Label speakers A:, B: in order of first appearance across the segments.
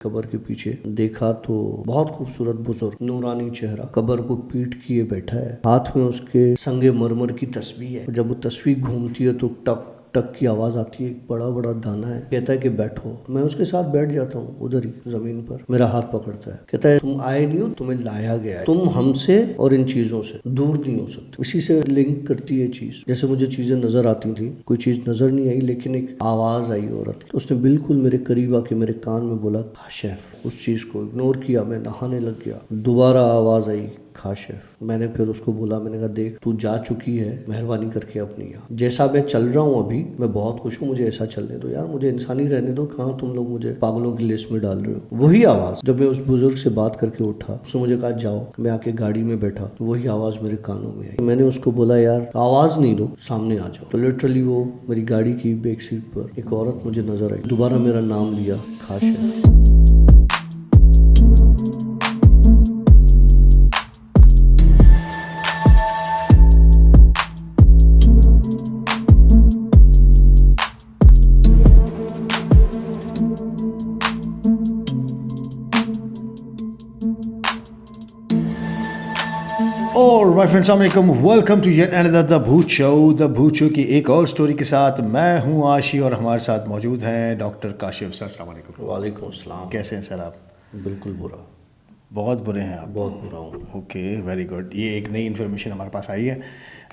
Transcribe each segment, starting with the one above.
A: कब्र के पीछे देखा तो बहुत खूबसूरत बुजुर्ग नूरानी चेहरा कब्र को पीट किए बैठा है। हाथ में उसके संगे मरमर की तस्वीर है। जब वो तस्वीर घूमती है तो टक टक की आवाज आती है। एक बड़ा बड़ा दाना है। कहता है कि बैठो। मैं उसके साथ बैठ जाता हूँ उधर ही जमीन पर। मेरा हाथ पकड़ता है, कहता है तुम आए नहीं हो, तुम्हें लाया गया है। तुम हमसे और इन चीजों से दूर नहीं हो सकते। इसी से लिंक करती है चीज। जैसे मुझे चीजें नजर आती थी, कोई चीज नजर नहीं आई, लेकिन एक आवाज आई औरत की। उसने बिल्कुल मेरे करीब आके मेरे कान में बोला काशिफ। उस चीज को इग्नोर किया, मैं नहाने लग गया। दोबारा आवाज आई काशिफ। मैंने फिर उसको बोला, मैंने कहा देख तू जा चुकी है, मेहरबानी करके अपनी यहाँ जैसा मैं चल रहा हूँ अभी मैं बहुत खुश हूँ, मुझे ऐसा चलने दो यार, मुझे इंसानी रहने दो। कहाँ तुम लोग मुझे पागलों की लिस्ट में डाल रहे हो। वही आवाज जब मैं उस बुजुर्ग से बात करके उठा, उसने मुझे कहा जाओ। मैं आके गाड़ी में बैठा तो वही आवाज मेरे कानों में आई। मैंने उसको बोला यार आवाज नहीं दो, सामने आ जाओ। तो लिटरली वो मेरी गाड़ी की बैक सीट पर एक औरत मुझे नजर आई। दोबारा मेरा नाम लिया काशिफ।
B: और माय फ्रेंड्स, अस्सलाम वालेकुम, welcome to yet another the Bhoot show. The Bhoot show की एक और स्टोरी के साथ मैं हूं आशी और हमारे साथ मौजूद हैं डॉक्टर काशिफ सर। अस्सलाम वालेकुम।
A: वालेकुम अस्सलाम।
B: कैसे हैं सर आप?
A: बिल्कुल बुरा,
B: बहुत बुरे हैं आप?
A: बहुत बुरा हूँ।
B: Okay, very good. ये एक नई इन्फॉर्मेशन हमारे पास आई है।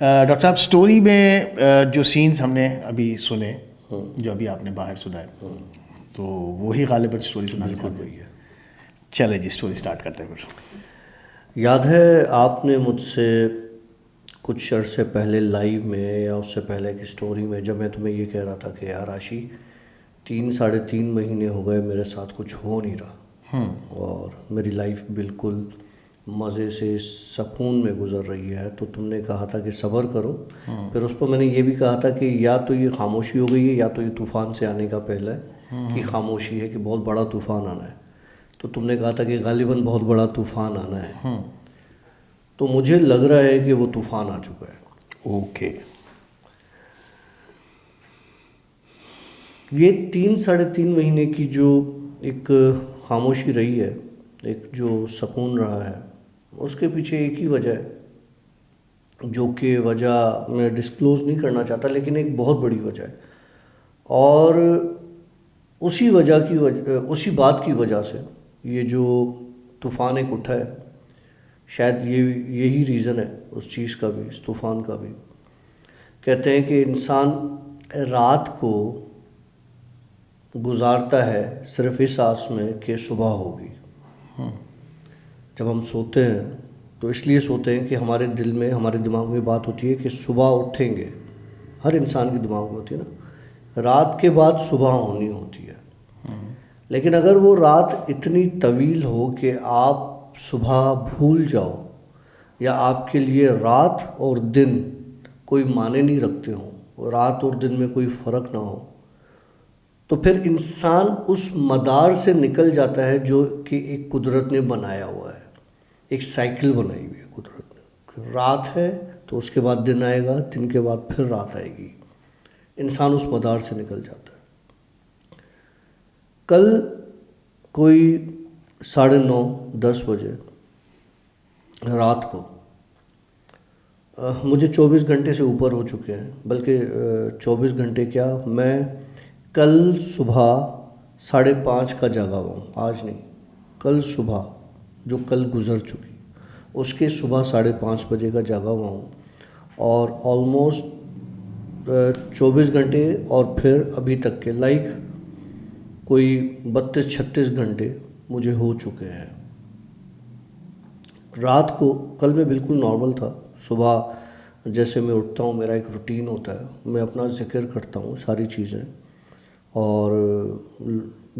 B: डॉक्टर साहब, स्टोरी में जो सीन्स हमने अभी सुने, जो अभी आपने बाहर सुनाए, तो वही गालिबन स्टोरी सुना
A: वही है।
B: चले जी, स्टोरी स्टार्ट करते हैं फिर।
A: याद है आपने मुझसे कुछ अर्से पहले लाइव में या उससे पहले की स्टोरी में जब मैं तुम्हें ये कह रहा था कि यार आशी 3-3.5 महीने हो गए मेरे साथ कुछ हो नहीं रहा और मेरी लाइफ बिल्कुल मज़े से सुकून में गुजर रही है, तो तुमने कहा था कि सब्र करो। फिर उस पर मैंने ये भी कहा था कि या तो ये खामोशी हो गई है या तो ये तूफ़ान से आने का पहला है कि खामोशी है, कि बहुत बड़ा तूफ़ान आना है। तो तुमने कहा था कि गालिबन बहुत बड़ा तूफ़ान आना है। तो मुझे लग रहा है कि वो तूफ़ान आ चुका है।
B: ओके।
A: ये 3-3.5 महीने की जो एक खामोशी रही है, एक जो सुकून रहा है, उसके पीछे एक ही वजह है, जो कि वजह मैं डिस्क्लोज़ नहीं करना चाहता, लेकिन एक बहुत बड़ी वजह है। और उसी बात की वजह से ये जो तूफ़ान एक उठा है, शायद यही रीज़न है उस चीज़ का भी, इस तूफ़ान का भी। कहते हैं कि इंसान रात को गुजारता है सिर्फ इस आस में कि सुबह होगी। जब हम सोते हैं तो इसलिए सोते हैं कि हमारे दिल में, हमारे दिमाग में बात होती है कि सुबह उठेंगे। हर इंसान के दिमाग में होती है ना, रात के बाद सुबह होनी होती है। लेकिन अगर वो रात इतनी तवील हो कि आप सुबह भूल जाओ, या आपके लिए रात और दिन कोई माने नहीं रखते हो, रात और दिन में कोई फ़र्क ना हो, तो फिर इंसान उस मदार से निकल जाता है जो कि एक कुदरत ने बनाया हुआ है। एक साइकिल बनाई हुई है कुदरत ने। रात है तो उसके बाद दिन आएगा, दिन के बाद फिर रात आएगी। इंसान उस मदार से निकल जाता है। कल कोई 9:30-10 बजे रात को, मुझे 24 घंटे से ऊपर हो चुके हैं, बल्कि 24 घंटे क्या, मैं कल सुबह 5:30 का जागा हुआ हूँ। आज नहीं, कल सुबह जो कल गुज़र चुकी, उसके सुबह 5:30 बजे का जागा हुआ हूँ। और ऑलमोस्ट 24 घंटे और फिर अभी तक के कोई 32-36 घंटे मुझे हो चुके हैं। रात को कल मैं बिल्कुल नॉर्मल था। सुबह जैसे मैं उठता हूँ, मेरा एक रूटीन होता है, मैं अपना ज़िक्र करता हूँ, सारी चीज़ें, और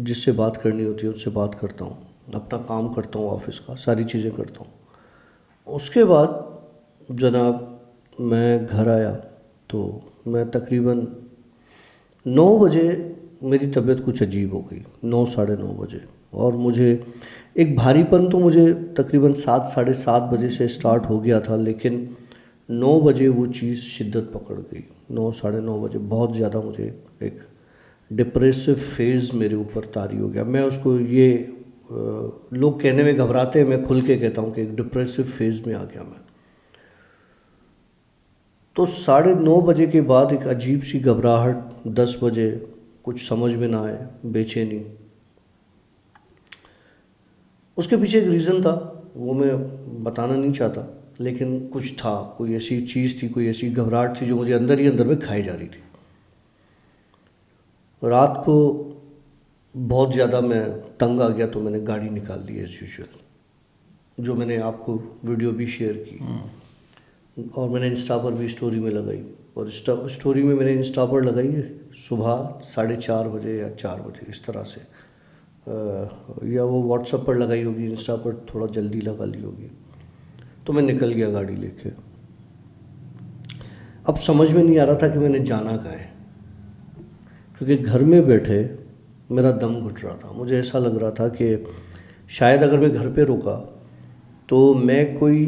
A: जिससे बात करनी होती है उससे बात करता हूँ, अपना काम करता हूँ ऑफिस का, सारी चीज़ें करता हूँ। उसके बाद जनाब मैं घर आया तो मैं तकरीबन 9 बजे मेरी तबीयत कुछ अजीब हो गई, 9-9:30 बजे। और मुझे एक भारीपन तो मुझे तकरीबन 7-7:30 बजे से स्टार्ट हो गया था, लेकिन 9 बजे वो चीज़ शिद्दत पकड़ गई। 9-9:30 बजे बहुत ज़्यादा मुझे एक डिप्रेसिव फेज़ मेरे ऊपर तारी हो गया। मैं उसको ये लोग कहने में घबराते हैं, मैं खुल के कहता हूँ कि एक डिप्रेसिव फेज में आ गया मैं। तो 9:30 के बाद एक अजीब सी घबराहट, 10 बजे कुछ समझ में ना आए, बेचैनी। उसके पीछे एक रीज़न था, वो मैं बताना नहीं चाहता, लेकिन कुछ था, कोई ऐसी चीज़ थी, कोई ऐसी घबराहट थी जो मुझे अंदर ही अंदर में खाई जा रही थी। रात को बहुत ज़्यादा मैं तंग आ गया तो मैंने गाड़ी निकाल ली एज़ यूजुअल, जो मैंने आपको वीडियो भी शेयर की और मैंने इंस्टा पर भी स्टोरी में लगाई। और स्टोरी में मैंने इंस्टा पर लगाई सुबह 4:30 बजे या 4 बजे इस तरह से, या वो व्हाट्सएप पर लगाई होगी, इंस्टा पर थोड़ा जल्दी लगा ली होगी। तो मैं निकल गया गाड़ी लेके। अब समझ में नहीं आ रहा था कि मैंने जाना कहाँ है, क्योंकि घर में बैठे मेरा दम घुट रहा था। मुझे ऐसा लग रहा था कि शायद अगर मैं घर पे रुका तो मैं कोई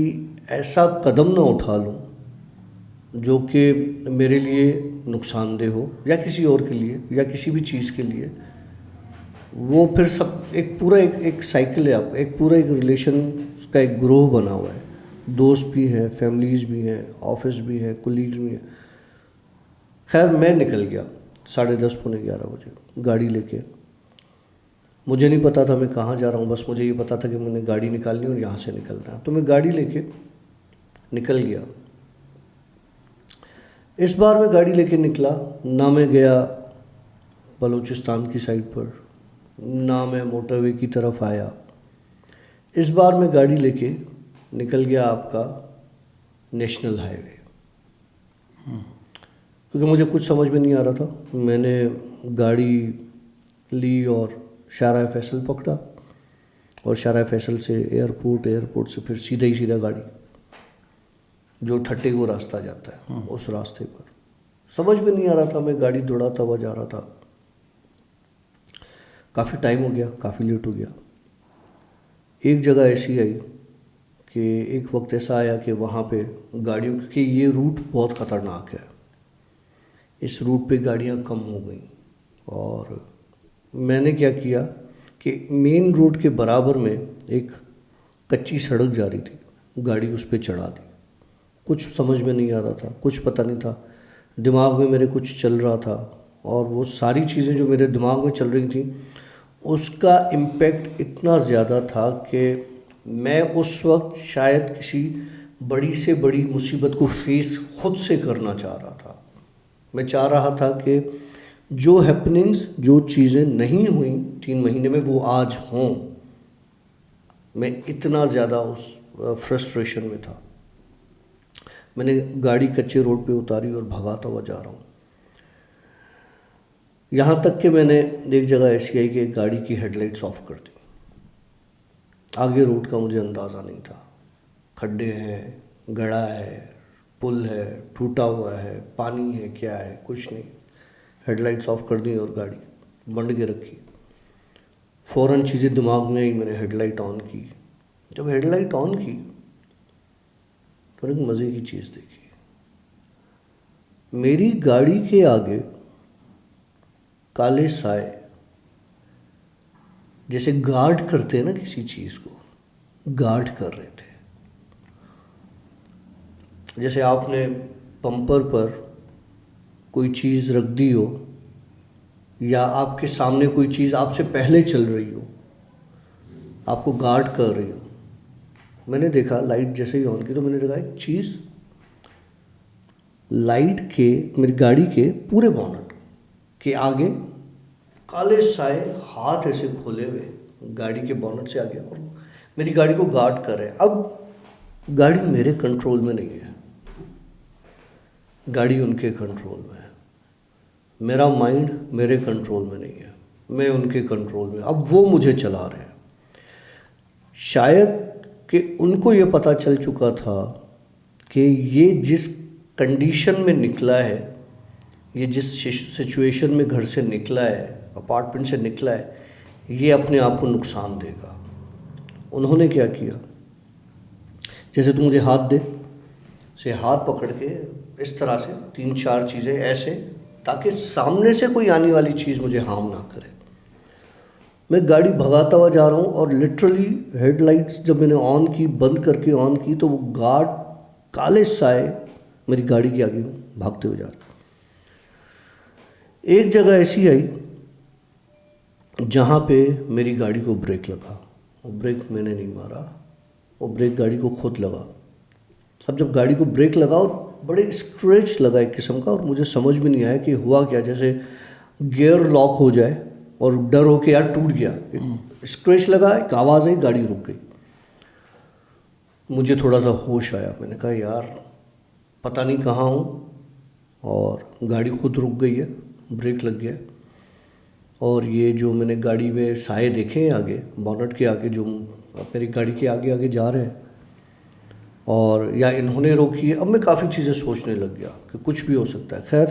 A: ऐसा कदम ना उठा लूँ जो कि मेरे लिए नुकसानदेह हो, या किसी और के लिए, या किसी भी चीज़ के लिए। वो फिर सब एक पूरा एक साइकिल है, आपका एक पूरा एक रिलेशन का एक ग्रोह बना हुआ है। दोस्त भी हैं, फैमिलीज़ भी हैं, ऑफिस भी है, कुलीग्स भी हैं। खैर मैं निकल गया 10:30 पौने 11 बजे गाड़ी लेके। मुझे नहीं पता था मैं कहाँ जा रहा हूँ, बस मुझे ये पता था कि मैंने गाड़ी निकालनी और यहाँ से निकलना है। तो मैं गाड़ी लेके निकल गया। इस बार मैं गाड़ी लेके निकला ना, मैं गया बलूचिस्तान की साइड पर, ना मैं मोटरवे की तरफ आया। इस बार मैं गाड़ी लेके निकल गया आपका नेशनल हाईवे, क्योंकि मुझे कुछ समझ में नहीं आ रहा था। मैंने गाड़ी ली और शाहराह फैसल पकड़ा, और शाहराह फैसल से एयरपोर्ट से फिर सीधा गाड़ी जो ठट्टे को रास्ता जाता है उस रास्ते पर। समझ में नहीं आ रहा था, मैं गाड़ी दौड़ाता हुआ जा रहा था। काफ़ी टाइम हो गया, काफ़ी लेट हो गया। एक जगह ऐसी आई कि एक वक्त ऐसा आया कि वहाँ पे गाड़ियों, क्योंकि ये रूट बहुत ख़तरनाक है, इस रूट पे गाड़ियाँ कम हो गई। और मैंने क्या किया कि मेन रोड के बराबर में एक कच्ची सड़क जा रही थी, गाड़ी उस पर चढ़ा दी। कुछ समझ में नहीं आ रहा था, कुछ पता नहीं था, दिमाग में मेरे कुछ चल रहा था, और वो सारी चीज़ें जो मेरे दिमाग में चल रही थी उसका इम्पैक्ट इतना ज़्यादा था कि मैं उस वक्त शायद किसी बड़ी से बड़ी मुसीबत को फेस खुद से करना चाह रहा था। मैं चाह रहा था कि जो हैपनिंग्स, जो चीज़ें नहीं हुई 3 महीने में, वो आज हों। मैं इतना ज़्यादा उस फ्रस्ट्रेशन में था। मैंने गाड़ी कच्चे रोड पे उतारी और भगाता हुआ जा रहा हूँ। यहाँ तक कि मैंने एक जगह ऐसी आई कि गाड़ी की हेडलाइट्स ऑफ कर दी। आगे रोड का मुझे अंदाज़ा नहीं था, खड्डे हैं, गड़ा है, पुल है, टूटा हुआ है, पानी है, क्या है, कुछ नहीं। हेडलाइट्स ऑफ कर दी और गाड़ी बंद के रखी। फ़ौरन चीज़ें दिमाग में आई, मैंने हेडलाइट ऑन की। जब हेडलाइट ऑन की तो एक मज़े की चीज़ देखी। मेरी गाड़ी के आगे काले साए, जैसे गार्ड करते हैं ना, किसी चीज़ को गार्ड कर रहे थे। जैसे आपने बम्पर पर कोई चीज़ रख दी हो, या आपके सामने कोई चीज़ आपसे पहले चल रही हो, आपको गार्ड कर रही हो। मैंने देखा लाइट जैसे ही ऑन की तो मैंने देखा एक चीज़ लाइट के, मेरी गाड़ी के पूरे बॉनेट के आगे काले साए, हाथ ऐसे खोले हुए गाड़ी के बॉनेट से आगे, और मेरी गाड़ी को गार्ड कर रहे हैं। अब गाड़ी मेरे कंट्रोल में नहीं है, गाड़ी उनके कंट्रोल में है। मेरा माइंड मेरे कंट्रोल में नहीं है, मैं उनके कंट्रोल में। अब वो मुझे चला रहे हैं। शायद कि उनको ये पता चल चुका था कि ये जिस कंडीशन में निकला है, ये जिस सिचुएशन में घर से निकला है, अपार्टमेंट से निकला है, ये अपने आप को नुकसान देगा। उन्होंने क्या किया, जैसे तू मुझे हाथ दे, से हाथ पकड़ के इस तरह से 3-4 चीज़ें ऐसे, ताकि सामने से कोई आने वाली चीज़ मुझे हार्म ना करे। मैं गाड़ी भगाता हुआ जा रहा हूँ और लिटरली हेडलाइट्स जब मैंने ऑन की, बंद करके ऑन की, तो वो गार्ड काले साए मेरी गाड़ी के आगे भागते हुए जा रहे। एक जगह ऐसी आई जहाँ पे मेरी गाड़ी को ब्रेक लगा। वो ब्रेक मैंने नहीं मारा, वो ब्रेक गाड़ी को खुद लगा। अब जब गाड़ी को ब्रेक लगा और बड़े स्क्रैच लगा एक किस्म का, और मुझे समझ में नहीं आया कि हुआ क्या, जैसे गियर लॉक हो जाए और डर हो के यार टूट गया। एक स्क्रैच लगा, एक आवाज़ आई, गाड़ी रुक गई। मुझे थोड़ा सा होश आया, मैंने कहा यार पता नहीं कहाँ हूँ, और गाड़ी खुद रुक गई है, ब्रेक लग गया। और ये जो मैंने गाड़ी में साए देखे हैं आगे, बॉनेट के आगे, जो मेरी गाड़ी के आगे आगे जा रहे हैं, और या इन्होंने रोकी है। अब मैं काफ़ी चीज़ें सोचने लग गया कि कुछ भी हो सकता है। खैर,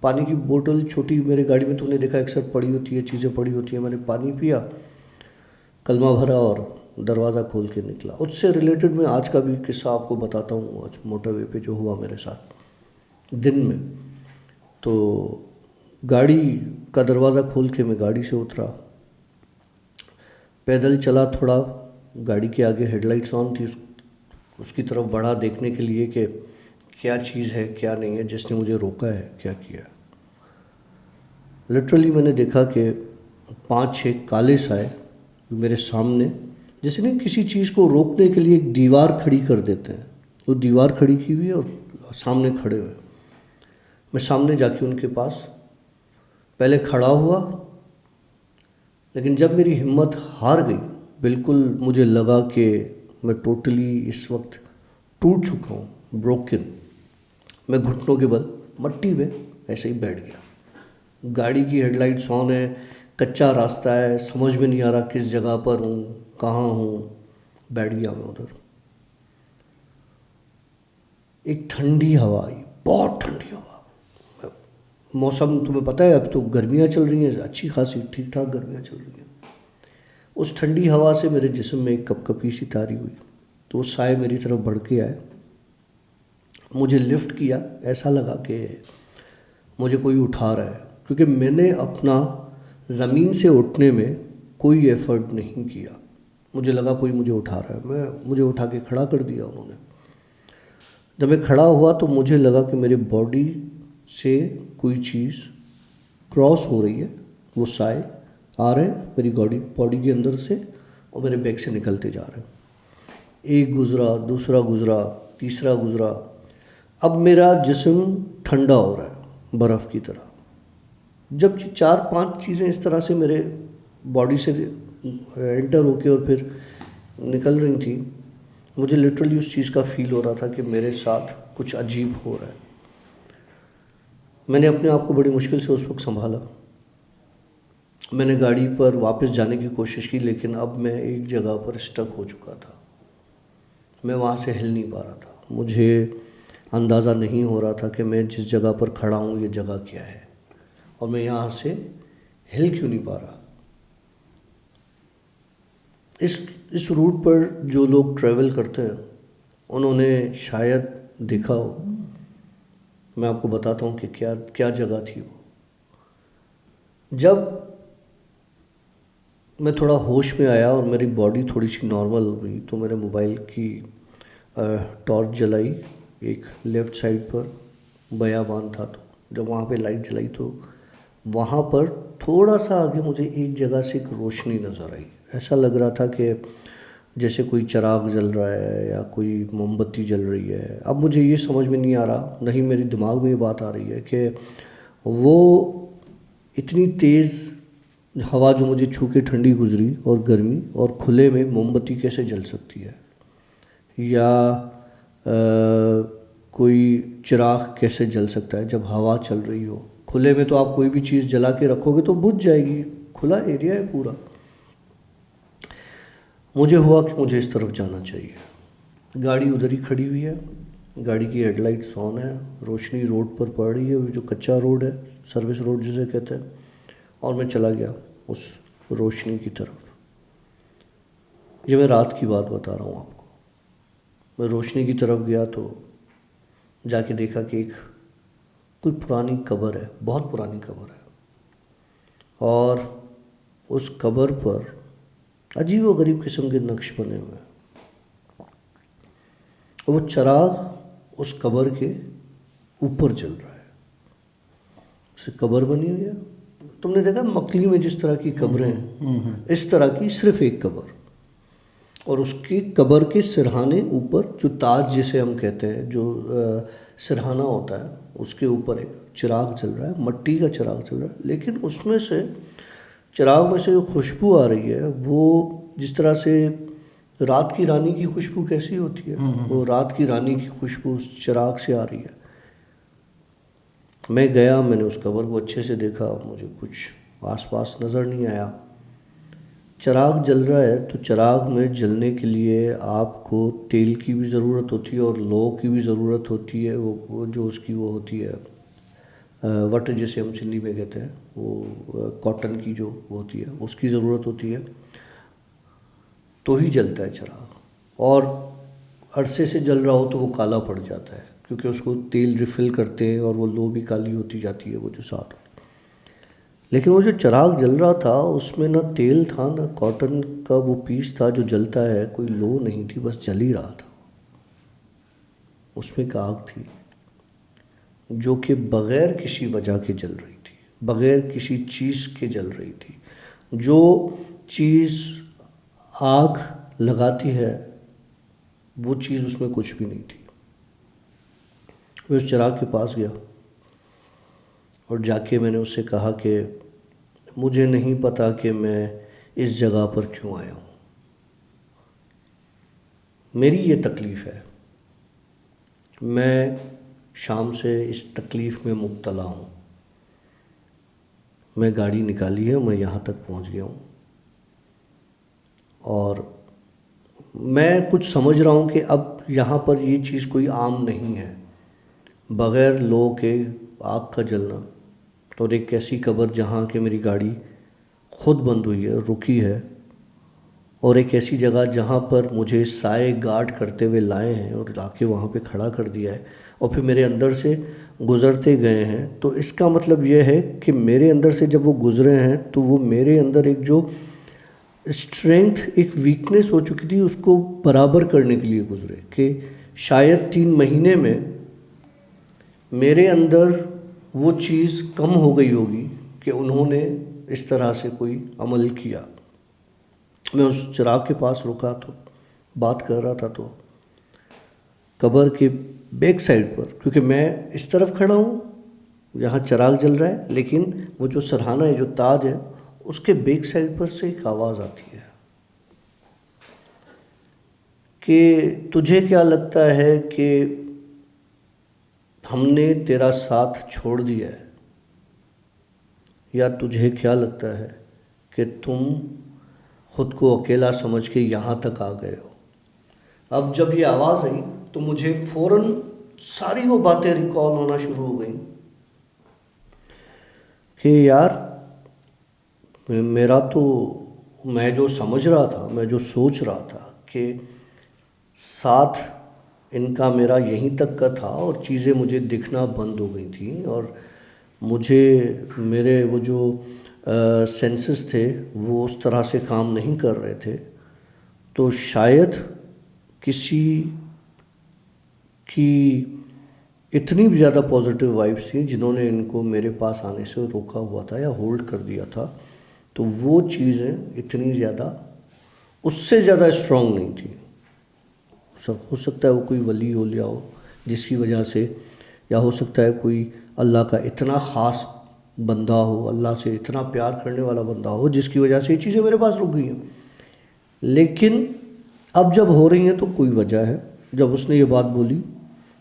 A: पानी की बोतल छोटी मेरे गाड़ी में तूने देखा अक्सर पड़ी होती है, चीज़ें पड़ी होती हैं। मैंने पानी पिया, कलमा भरा और दरवाज़ा खोल के निकला। उससे रिलेटेड मैं आज का भी किस्सा आपको बताता हूँ, आज मोटरवे पे जो हुआ मेरे साथ दिन में। तो गाड़ी का दरवाज़ा खोल के मैं गाड़ी से उतरा, पैदल चला थोड़ा, गाड़ी के आगे हेडलाइट्स ऑन थी, उसकी तरफ बढ़ा देखने के लिए कि क्या चीज़ है क्या नहीं है, जिसने मुझे रोका है, क्या किया। लिटरली मैंने देखा कि 5-6 काले साए मेरे सामने, जैसे नहीं किसी चीज़ को रोकने के लिए एक दीवार खड़ी कर देते हैं, वो दीवार खड़ी की हुई है और सामने खड़े हुए। मैं सामने जाके उनके पास पहले खड़ा हुआ, लेकिन जब मेरी हिम्मत हार गई, बिल्कुल मुझे लगा कि मैं टोटली इस वक्त टूट चुका हूँ, ब्रोकन, मैं घुटनों के बल मट्टी में ऐसे ही बैठ गया। गाड़ी की हेडलाइट्स ऑन है, कच्चा रास्ता है, समझ में नहीं आ रहा किस जगह पर हूँ, कहाँ हूँ, बैठ गया मैं उधर। एक ठंडी हवा आई, बहुत ठंडी हवा। मौसम तुम्हें पता है, अब तो गर्मियाँ चल रही हैं, अच्छी खासी ठीक ठाक गर्मियाँ चल रही हैं। उस ठंडी हवा से मेरे जिस्म में एक कपकपी सी तारी हुई, तो वो साए मेरी तरफ बढ़ के आए, मुझे लिफ्ट किया। ऐसा लगा कि मुझे कोई उठा रहा है, क्योंकि मैंने अपना ज़मीन से उठने में कोई एफ़र्ट नहीं किया। मुझे लगा कोई मुझे उठा रहा है, मुझे उठा के खड़ा कर दिया उन्होंने। जब मैं खड़ा हुआ तो मुझे लगा कि मेरे बॉडी से कोई चीज़ क्रॉस हो रही है, वो साए आ रहे हैं मेरी बॉडी के अंदर से और मेरे बैग से निकलते जा रहे हैं। एक गुज़रा, दूसरा गुज़रा, तीसरा गुज़रा। अब मेरा जिस्म ठंडा हो रहा है बर्फ़ की तरह। जब 4-5 चीज़ें इस तरह से मेरे बॉडी से एंटर होके और फिर निकल रही थी, मुझे लिटरली उस चीज़ का फ़ील हो रहा था कि मेरे साथ कुछ अजीब हो रहा है। मैंने अपने आप को बड़ी मुश्किल से उस वक्त संभाला। मैंने गाड़ी पर वापस जाने की कोशिश की, लेकिन अब मैं एक जगह पर स्टक हो चुका था। मैं वहाँ से हिल नहीं पा रहा था। मुझे अंदाज़ा नहीं हो रहा था कि मैं जिस जगह पर खड़ा हूँ ये जगह क्या है, और मैं यहाँ से हिल क्यों नहीं पा रहा। इस रूट पर जो लोग ट्रैवल करते हैं उन्होंने शायद देखा हो। मैं आपको बताता हूँ कि क्या क्या जगह थी वो। जब मैं थोड़ा होश में आया और मेरी बॉडी थोड़ी सी नॉर्मल हो गई, तो मैंने मोबाइल की टॉर्च जलाई एक लेफ़्ट साइड पर, बयाबान था। तो जब वहाँ पे लाइट जलाई तो वहाँ पर थोड़ा सा आगे मुझे एक जगह से एक रोशनी नज़र आई। ऐसा लग रहा था कि जैसे कोई चिराग जल रहा है या कोई मोमबत्ती जल रही है। अब मुझे ये समझ में नहीं आ रहा, नहीं मेरे दिमाग में ये बात आ रही है कि वो इतनी तेज़ हवा जो मुझे छू के ठंडी गुजरी और गर्मी, और खुले में मोमबत्ती कैसे जल सकती है, या कोई चिराग कैसे जल सकता है जब हवा चल रही हो। खुले में तो आप कोई भी चीज़ जला के रखोगे तो बुझ जाएगी, खुला एरिया है पूरा। मुझे हुआ कि मुझे इस तरफ जाना चाहिए। गाड़ी उधर ही खड़ी हुई है, गाड़ी की हेडलाइट्स ऑन है, रोशनी रोड पर पड़ रही है, वो जो कच्चा रोड है, सर्विस रोड जिसे कहते हैं, और मैं चला गया उस रोशनी की तरफ। ये मैं रात की बात बता रहा हूँ आपको। मैं रोशनी की तरफ गया तो जाके देखा कि एक कोई पुरानी कब्र है, बहुत पुरानी कब्र है, और उस कब्र पर अजीब व गरीब किस्म के नक्श बने हुए हैं। वो चिराग उस कब्र के ऊपर जल रहा है। उसे कब्र बनी हुई है, तुमने देखा मकली में जिस तरह की कब्रें हैं, इस तरह की सिर्फ एक कब्र, और उसकी कब्र के सिरहाने ऊपर जो ताज जिसे हम कहते हैं, जो सिरहाना होता है, उसके ऊपर एक चिराग जल रहा है, मट्टी का चिराग जल रहा है। लेकिन उसमें से चिराग में से जो खुशबू आ रही है वो जिस तरह से रात की रानी की खुशबू कैसी होती है, वो रात की रानी की खुशबू उस चिराग से आ रही है। मैं गया, मैंने उस कब्र को अच्छे से देखा, मुझे कुछ आसपास नज़र नहीं आया। चिराग जल रहा है तो चिराग में जलने के लिए आपको तेल की भी ज़रूरत होती है और लौ की भी ज़रूरत होती है। वो जो उसकी वो होती है वट जिसे हम सिंधी में कहते हैं, वो कॉटन की जो होती है उसकी ज़रूरत होती है, तो ही जलता है चिराग। और अरसे से जल रहा हो तो वो काला पड़ जाता है, क्योंकि उसको तेल रिफ़िल करते हैं और वो लो भी काली होती जाती है वो जो साथ। लेकिन वो जो चिराग जल रहा था उसमें ना तेल था, ना कॉटन का वो पीस था जो जलता है, कोई लो नहीं थी, बस जल ही रहा था। उसमें एक आग थी जो कि बग़ैर किसी वजह के जल रही थी, बग़ैर किसी चीज़ के जल रही थी। जो चीज़ आग लगाती है वो चीज़ उसमें कुछ भी नहीं थी। मैं उस चिराग के पास गया और जाके मैंने उससे कहा कि मुझे नहीं पता कि मैं इस जगह पर क्यों आया हूँ, मेरी ये तकलीफ़ है, मैं शाम से इस तकलीफ़ में मुब्तला हूँ। मैं गाड़ी निकाली है, मैं यहाँ तक पहुँच गया हूँ और मैं कुछ समझ रहा हूँ कि अब यहाँ पर ये चीज़ कोई आम नहीं है, बग़ैर लो के आग का जलना, और एक ऐसी कब्र जहाँ के मेरी गाड़ी खुद बंद हुई है, रुकी है, और एक ऐसी जगह जहाँ पर मुझे साए गार्ड करते हुए लाए हैं और आके वहाँ पे खड़ा कर दिया है और फिर मेरे अंदर से गुज़रते गए हैं। तो इसका मतलब ये है कि मेरे अंदर से जब वो गुज़रे हैं तो वो मेरे अंदर एक जो स्ट्रेंथ, एक वीकनेस हो चुकी थी, उसको बराबर करने के लिए गुज़रे। कि शायद 3 महीने में मेरे अंदर वो चीज़ कम हो गई होगी कि उन्होंने इस तरह से कोई अमल किया। मैं उस चिराग के पास रुका तो बात कर रहा था, तो कब्र के बैक साइड पर, क्योंकि मैं इस तरफ खड़ा हूँ जहाँ चिराग जल रहा है, लेकिन वो जो सरहाना है, जो ताज है, उसके बैक साइड पर से एक आवाज़ आती है कि तुझे क्या लगता है कि हमने तेरा साथ छोड़ दिया है, या तुझे क्या लगता है कि तुम खुद को अकेला समझ के यहाँ तक आ गए हो। अब जब ये आवाज़ आई तो मुझे फ़ौरन सारी वो बातें रिकॉल होना शुरू हो गई कि यार मेरा तो, मैं जो समझ रहा था, मैं जो सोच रहा था कि साथ इनका मेरा यहीं तक का था और चीज़ें मुझे दिखना बंद हो गई थी और मुझे मेरे वो जो सेंसेस थे वो उस तरह से काम नहीं कर रहे थे, तो शायद किसी की इतनी भी ज़्यादा पॉजिटिव वाइब्स थी जिन्होंने इनको मेरे पास आने से रोका हुआ था या होल्ड कर दिया था, तो वो चीज़ें इतनी ज़्यादा, उससे ज़्यादा स्ट्रॉन्ग नहीं थी। हो सकता है वो कोई वली हो लिया हो जिसकी वजह से, या हो सकता है कोई अल्लाह का इतना ख़ास बंदा हो, अल्लाह से इतना प्यार करने वाला बंदा हो जिसकी वजह से ये चीज़ें मेरे पास रुक गई हैं। लेकिन अब जब हो रही हैं तो कोई वजह है। जब उसने ये बात बोली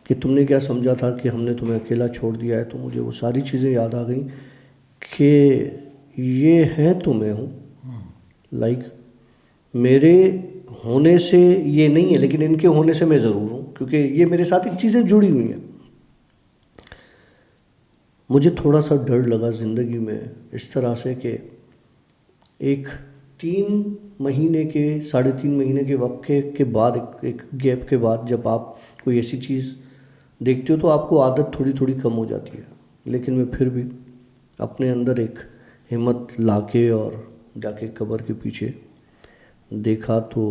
A: कि तुमने क्या समझा था कि हमने तुम्हें अकेला छोड़ दिया है, तो मुझे वो सारी चीज़ें याद आ गई कि ये है तो मैं हूँ, लाइक मेरे होने से ये नहीं है, लेकिन इनके होने से मैं ज़रूर हूँ, क्योंकि ये मेरे साथ एक चीज़ें जुड़ी हुई हैं। मुझे थोड़ा सा डर लगा ज़िंदगी में इस तरह से कि एक 3 महीने के, 3.5 महीने के वक्त के बाद, एक गैप के बाद जब आप कोई ऐसी चीज़ देखते हो तो आपको आदत थोड़ी थोड़ी कम हो जाती है। लेकिन मैं फिर भी अपने अंदर एक हिम्मत लाके और जाके कब्र के पीछे देखा तो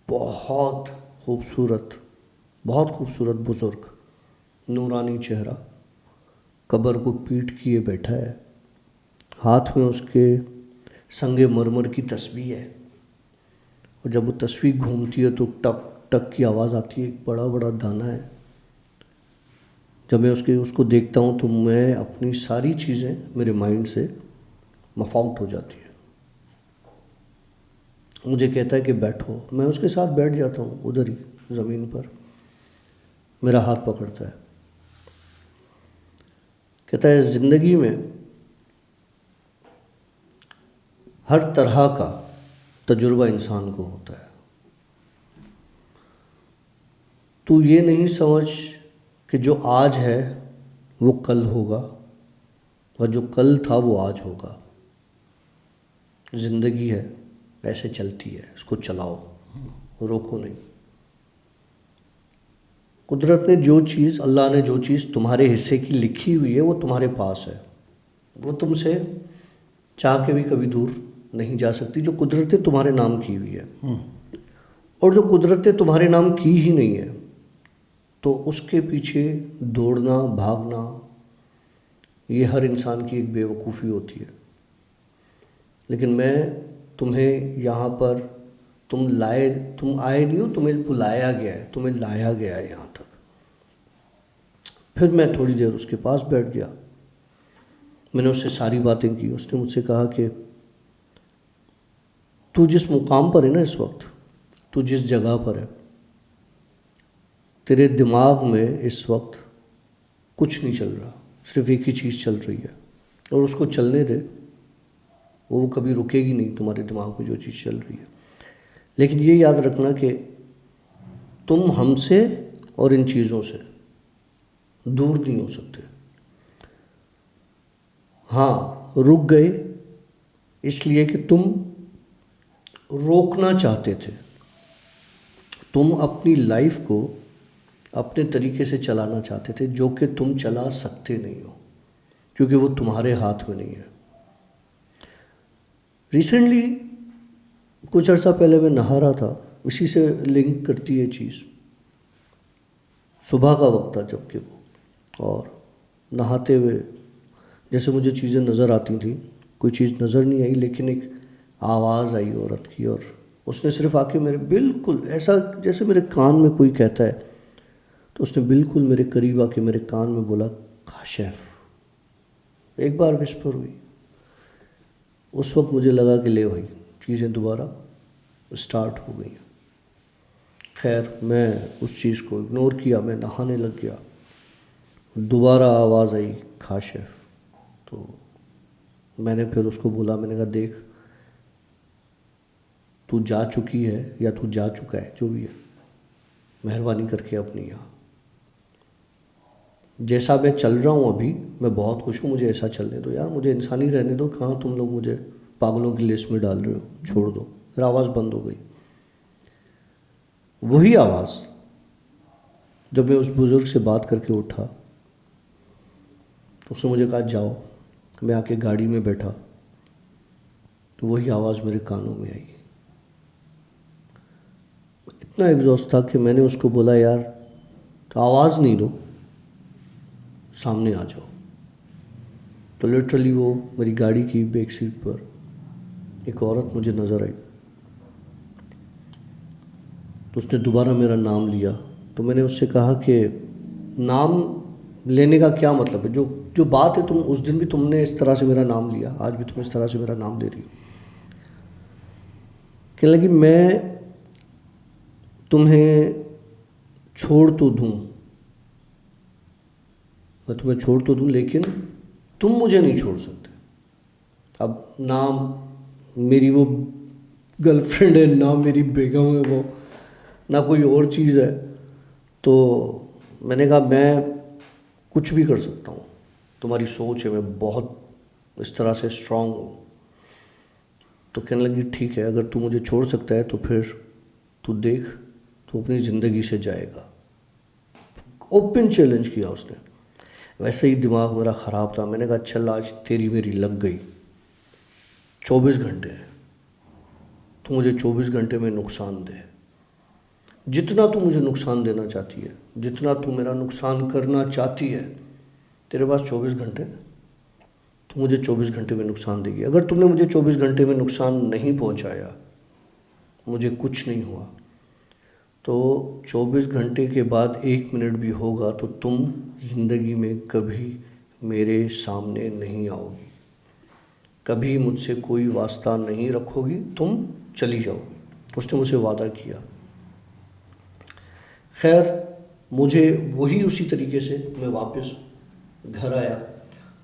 A: बहुत खूबसूरत बुज़ुर्ग नूरानी चेहरा कब्र को पीट किए बैठा है। हाथ में उसके संगे मरमर की तस्बीह है और जब वो तस्बीह घूमती है तो टक टक की आवाज़ आती है। एक बड़ा बड़ा दाना है। जब मैं उसको देखता हूँ तो मैं अपनी सारी चीज़ें मेरे माइंड से मफाउट हो जाती है। मुझे कहता है कि बैठो, मैं उसके साथ बैठ जाता हूँ उधर ही ज़मीन पर। मेरा हाथ पकड़ता है, कहता है ज़िंदगी में हर तरह का तजुर्बा इंसान को होता है। तू ये नहीं समझ कि जो आज है वो कल होगा और जो कल था वो आज होगा। ज़िंदगी है, ऐसे चलती है, इसको चलाओ, रोको नहीं। कुदरत ने जो चीज़, अल्लाह ने जो चीज़ तुम्हारे हिस्से की लिखी हुई है वो तुम्हारे पास है। वो तुमसे चाह के भी कभी दूर नहीं जा सकती। जो कुदरतें तुम्हारे नाम की हुई है और जो कुदरतें तुम्हारे नाम की ही नहीं है तो उसके पीछे दौड़ना भागना ये हर इंसान की एक बेवकूफ़ी होती है। लेकिन मैं तुम्हें यहाँ पर तुम आए नहीं हो, तुम्हें बुलाया गया है, तुम्हें लाया गया है यहाँ तक। फिर मैं थोड़ी देर उसके पास बैठ गया। मैंने उससे सारी बातें की। उसने मुझसे कहा कि तू जिस मुकाम पर है ना इस वक्त, तू जिस जगह पर है, तेरे दिमाग में इस वक्त कुछ नहीं चल रहा, सिर्फ एक ही चीज़ चल रही है और उसको चलने दे। वो कभी रुकेगी नहीं तुम्हारे दिमाग में जो चीज़ चल रही है। लेकिन ये याद रखना कि तुम हमसे और इन चीज़ों से दूर नहीं हो सकते। हाँ, रुक गए इसलिए कि तुम रोकना चाहते थे। तुम अपनी लाइफ को अपने तरीके से चलाना चाहते थे जो कि तुम चला सकते नहीं हो क्योंकि वो तुम्हारे हाथ में नहीं है। रिसेंटली कुछ अर्सा पहले मैं नहा रहा था, इसी से लिंक करती है चीज़। सुबह का वक्त था जबकि वो, और नहाते हुए जैसे मुझे चीज़ें नज़र आती थी, कोई चीज़ नज़र नहीं आई लेकिन एक आवाज़ आई औरत की और उसने सिर्फ आके मेरे बिल्कुल ऐसा जैसे मेरे कान में कोई कहता है, तो उसने बिल्कुल मेरे करीब आके मेरे कान में बोला काशिफ। एक बार विस्पर हुई। उस वक्त मुझे लगा कि ले भाई चीज़ें दोबारा स्टार्ट हो गई हैं। खैर मैं उस चीज़ को इग्नोर किया, मैं नहाने लग गया। दोबारा आवाज़ आई काशिफ। तो मैंने फिर उसको बोला, मैंने कहा देख तू जा चुकी है या तू जा चुका है, जो भी है, मेहरबानी करके अपनी यहाँ जैसा मैं चल रहा हूँ अभी मैं बहुत खुश हूँ, मुझे ऐसा चलने दो यार, मुझे इंसानी रहने दो। कहाँ तुम लोग मुझे पागलों की लिस्ट में डाल रहे हो, छोड़ दो। फिर आवाज़ बंद हो गई। वही आवाज़ जब मैं उस बुज़ुर्ग से बात करके उठा तो उसने मुझे कहा जाओ। मैं आके गाड़ी में बैठा तो वही आवाज़ मेरे कानों में आई। इतना एग्जॉस्ट था कि मैंने उसको बोला यार तो आवाज़ नहीं दो, सामने आ जाओ। तो लिटरली वो मेरी गाड़ी की बैक सीट पर एक औरत मुझे नज़र आई। तो उसने दोबारा मेरा नाम लिया। तो मैंने उससे कहा कि नाम लेने का क्या मतलब है, जो बात है, तुम उस दिन भी तुमने इस तरह से मेरा नाम लिया, आज भी तुम इस तरह से मेरा नाम दे रही हो। कहने लगी मैं तुम्हें छोड़ तो दूँ, मैं तुम्हें छोड़ तो दूँ लेकिन तुम मुझे नहीं छोड़ सकते। अब नाम मेरी वो गर्लफ्रेंड है, ना मेरी बेगम है वो, ना कोई और चीज़ है। तो मैंने कहा मैं कुछ भी कर सकता हूँ, तुम्हारी सोच है, मैं बहुत इस तरह से स्ट्रांग हूँ। तो कहने लगी ठीक है, अगर तू मुझे छोड़ सकता है तो फिर तू देख, तू अपनी ज़िंदगी से जाएगा। ओपन चैलेंज किया उसने। वैसे ही दिमाग मेरा ख़राब था। मैंने कहा चल आज तेरी मेरी लग गई। 24 घंटे हैं, तू मुझे 24 घंटे में नुकसान दे। जितना तू मुझे नुकसान देना चाहती है, जितना तू मेरा नुकसान करना चाहती है, तेरे पास 24 घंटे हैं, तू मुझे 24 घंटे में नुकसान देगी। अगर तुमने मुझे 24 घंटे में नुकसान नहीं पहुंचाया, मुझे कुछ नहीं हुआ, तो 24 घंटे के बाद 1 मिनट भी होगा तो तुम ज़िंदगी में कभी मेरे सामने नहीं आओगी, कभी मुझसे कोई वास्ता नहीं रखोगी, तुम चली जाओगी। उसने मुझसे वादा किया। खैर, मुझे वही उसी तरीके से मैं वापस घर आया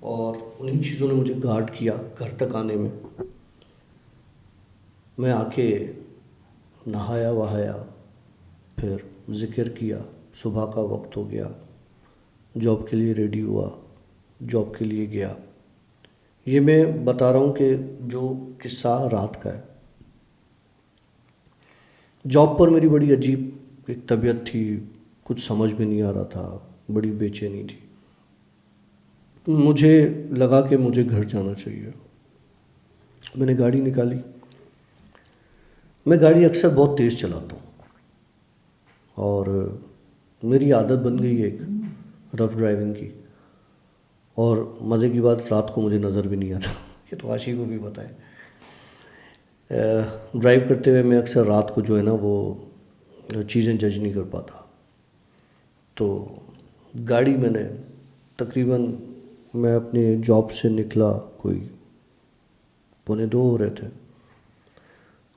A: और उन्हीं चीज़ों ने मुझे गार्ड किया घर तक आने में। मैं आके नहाया वहाया, फिर ज़िक्र किया, सुबह का वक्त हो गया, जॉब के लिए रेडी हुआ, जॉब के लिए गया। ये मैं बता रहा हूँ कि जो किस्सा रात का है। जॉब पर मेरी बड़ी अजीब एक तबीयत थी, कुछ समझ में नहीं आ रहा था, बड़ी बेचैनी थी। मुझे लगा कि मुझे घर जाना चाहिए। मैंने गाड़ी निकाली। मैं गाड़ी अक्सर बहुत तेज़ चलाता हूँ और मेरी आदत बन गई है एक रफ़ ड्राइविंग की। और मज़े की बात, रात को मुझे नज़र भी नहीं आता। ये तो आशी को भी पता है। ड्राइव करते हुए मैं अक्सर रात को जो है ना वो चीज़ें जज नहीं कर पाता। तो गाड़ी मैंने तकरीबन, मैं अपने जॉब से निकला कोई 1:45 हो रहे थे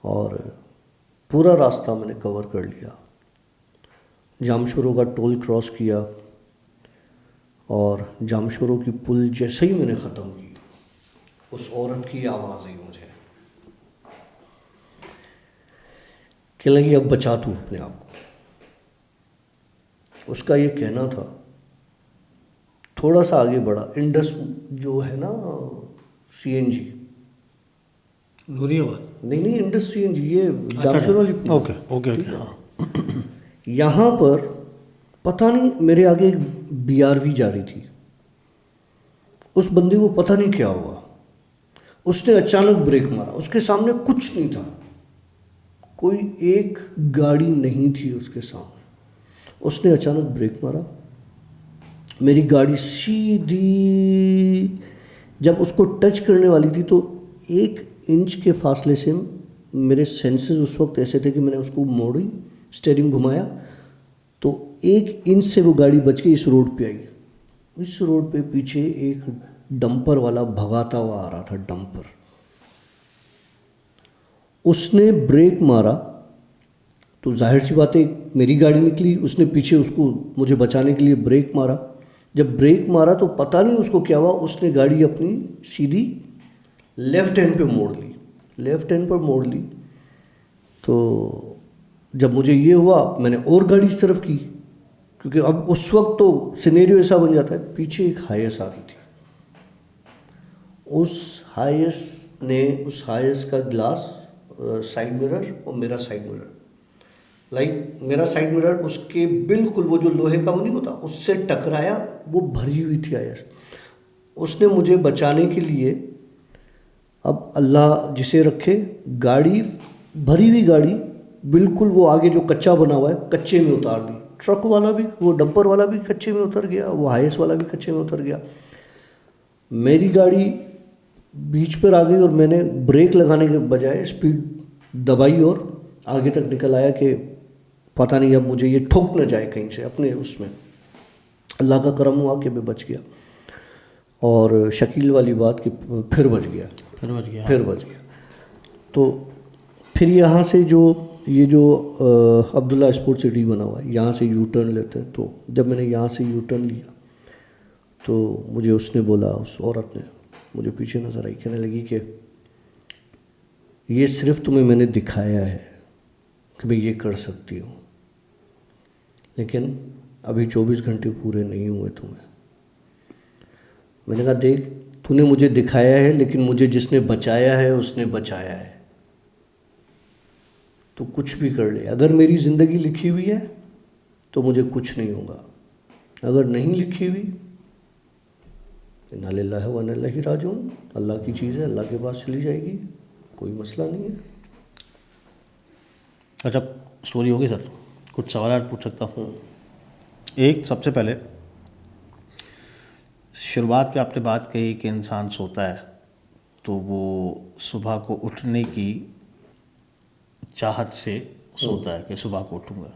A: और पूरा रास्ता मैंने कवर कर लिया। जामशोरों का टोल क्रॉस किया और जामशोरों की पुल जैसे ही मैंने ख़त्म की, उस औरत की आवाज़ आई मुझे कि लगी अब बचा तू अपने आप को। उसका ये कहना था। थोड़ा सा आगे बढ़ा, इंडस जो है ना सीएनजी,
B: नूरियाबाद
A: नहीं इंडस सीएनजी, ये जामशोर वाली पुल।
B: ओके
A: ठीक है। यहाँ पर पता नहीं मेरे आगे एक BRV जा रही थी। उस बंदे को पता नहीं क्या हुआ, उसने अचानक ब्रेक मारा। उसके सामने कुछ नहीं था, कोई एक गाड़ी नहीं थी उसके सामने। उसने अचानक ब्रेक मारा, मेरी गाड़ी सीधी जब उसको टच करने वाली थी तो 1 इंच के फासले से मेरे सेंसेस उस वक्त ऐसे थे कि मैंने उसको मोड़ी, स्टीयरिंग घुमाया तो 1 इंच से वो गाड़ी बच के इस रोड पे आई। इस रोड पे पीछे एक डंपर वाला भगाता हुआ आ रहा था, डंपर। उसने ब्रेक मारा तो जाहिर सी बात है मेरी गाड़ी निकली, उसने पीछे उसको मुझे बचाने के लिए ब्रेक मारा। जब ब्रेक मारा तो पता नहीं उसको क्या हुआ, उसने गाड़ी अपनी सीधी लेफ़्ट हैंड पे मोड़ ली। लेफ़्ट हैंड पर मोड़ ली तो जब मुझे ये हुआ मैंने और गाड़ी इस तरफ की, क्योंकि अब उस वक्त तो सिनेरियो ऐसा बन जाता है। पीछे एक हाईएस आ रही थी, उस हाईएस का ग्लास साइड मिरर और मेरा साइड मिरर, मेरा साइड मिरर उसके बिल्कुल वो जो लोहे का वो नहीं होता उससे टकराया। वो भरी हुई थी हाईएस। उसने मुझे बचाने के लिए, अब अल्लाह जिसे रखे, गाड़ी भरी हुई गाड़ी बिल्कुल वो आगे जो कच्चा बना हुआ है कच्चे में उतार दी। ट्रक वाला भी, वो डंपर वाला भी कच्चे में उतर गया, वो हाईएस वाला भी कच्चे में उतर गया। मेरी गाड़ी बीच पर आ गई और मैंने ब्रेक लगाने के बजाय स्पीड दबाई और आगे तक निकल आया कि पता नहीं अब मुझे ये ठोक न जाए कहीं से अपने उसमें। अल्लाह का करम हुआ कि मैं बच गया। और शकील वाली बात कि फिर बच गया। तो फिर यहाँ से ये जो अब्दुल्ला स्पोर्ट सिटी बना हुआ है, यहाँ से यू टर्न लेते हैं। तो जब मैंने यहाँ से यू टर्न लिया तो मुझे उसने बोला, उस औरत ने मुझे पीछे नज़र आई, कहने लगी कि ये सिर्फ तुम्हें मैंने दिखाया है कि मैं ये कर सकती हूँ, लेकिन अभी 24 घंटे पूरे नहीं हुए तुम्हें। मैंने कहा देख, तूने मुझे दिखाया है लेकिन मुझे जिसने बचाया है उसने बचाया है। तो कुछ भी कर ले, अगर मेरी ज़िंदगी लिखी हुई है तो मुझे कुछ नहीं होगा, अगर नहीं लिखी हुई इन्ना लिल्लाहि व इन्ना इलैहि राजिऊन। अल्लाह की चीज़ है, अल्लाह के पास चली जाएगी, कोई मसला नहीं है।
B: अच्छा, स्टोरी होगी सर, कुछ सवाल पूछ सकता हूँ? एक सबसे पहले शुरुआत पे आपने बात कही कि इंसान सोता है तो वो सुबह को उठने की चाहत से सोता है कि सुबह को उठूँगा,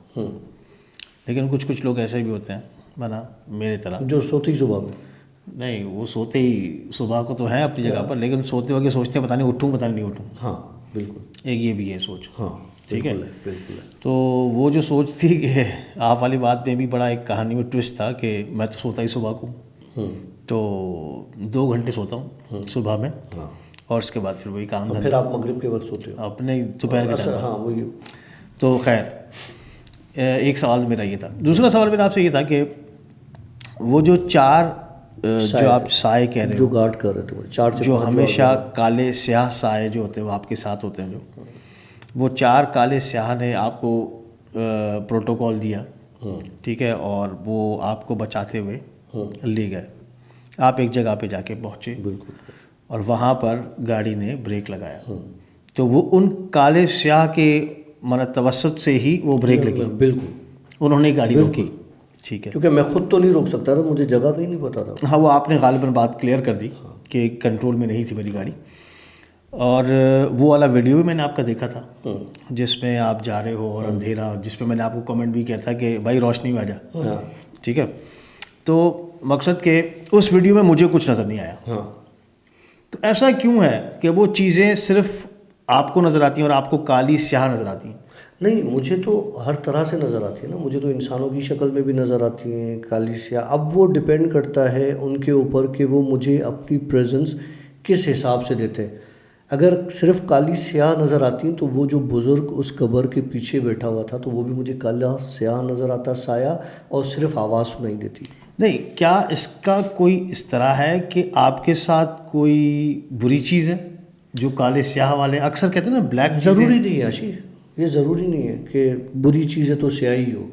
B: लेकिन कुछ कुछ लोग ऐसे भी होते हैं बना मेरे तरह,
A: जो सोती सुबह में,
B: नहीं वो सोते ही सुबह को तो है अपनी जगह पर, लेकिन सोते वक्त सोचते हैं पता नहीं उठूँ पता नहीं उठूँ।
A: हाँ बिल्कुल,
B: एक ये भी है सोच।
A: हाँ
B: ठीक है,
A: बिल्कुल है।
B: तो वो जो सोच थी कि आप वाली बात में भी बड़ा एक कहानी में ट्विस्ट था कि मैं तो सोता ही सुबह को, तो 2 घंटे सोता हूँ सुबह में,
A: हाँ,
B: और उसके बाद फिर वही काम
A: और फिर आप मगरिब के वक्त सोते हो
B: अपने दोपहर के टाइम।
A: हाँ वही।
B: तो खैर एक सवाल मेरा ये था। दूसरा सवाल मेरा आपसे ये था कि वो जो 4 जो आप साए कह रहे
A: जो
B: हो,
A: गार्ड कर रहे थे, 4 से
B: जो
A: 5
B: हमेशा काले स्याह साए जो होते हैं वो आपके साथ होते हैं, जो वो 4 काले स्याह ने आपको प्रोटोकॉल दिया, ठीक है, और वो आपको बचाते हुए ले गए। आप एक जगह पे जाके पहुँचे,
A: बिल्कुल,
B: और वहाँ पर गाड़ी ने ब्रेक लगाया, तो वो उन काले स्याह के मतलब तवस्सुत से ही वो ब्रेक लगी,
A: बिल्कुल,
B: उन्होंने गाड़ी रोकी। ठीक है,
A: क्योंकि मैं खुद तो नहीं रोक सकता था, मुझे जगह का ही नहीं पता था।
B: हाँ वो आपने गालिबन बात क्लियर कर दी कि कंट्रोल में नहीं थी मेरी गाड़ी। और वो वाला वीडियो भी मैंने आपका देखा था जिसमें आप जा रहे हो और अंधेरा, जिसमें मैंने आपको कमेंट भी किया था कि भाई रोशनी में आ जा।
A: हाँ
B: ठीक है, तो मकसद के उस वीडियो में मुझे कुछ नज़र नहीं आया।
A: हाँ,
B: तो ऐसा क्यों है कि वो चीज़ें सिर्फ आपको नज़र आती हैं और आपको काली स्याह नज़र आती हैं?
A: नहीं मुझे तो हर तरह से नज़र आती है ना, मुझे तो इंसानों की शक्ल में भी नज़र आती हैं काली स्याह। अब वो डिपेंड करता है उनके ऊपर कि वो मुझे अपनी प्रेजेंस किस हिसाब से देते हैं। अगर सिर्फ काली स्याह नज़र आती तो वो जो बुज़ुर्ग उस कब्र के पीछे बैठा हुआ था तो वो भी मुझे काला स्याह नज़र आता साया, और सिर्फ आवाज़ सुनाई देती।
B: नहीं, क्या इसका कोई इस तरह है कि आपके साथ कोई बुरी चीज़ है जो काले स्याह वाले अक्सर कहते हैं ना ब्लैक?
A: ज़रूरी नहीं है आशीष, ये ज़रूरी नहीं है कि बुरी चीज़ है तो स्याही हो।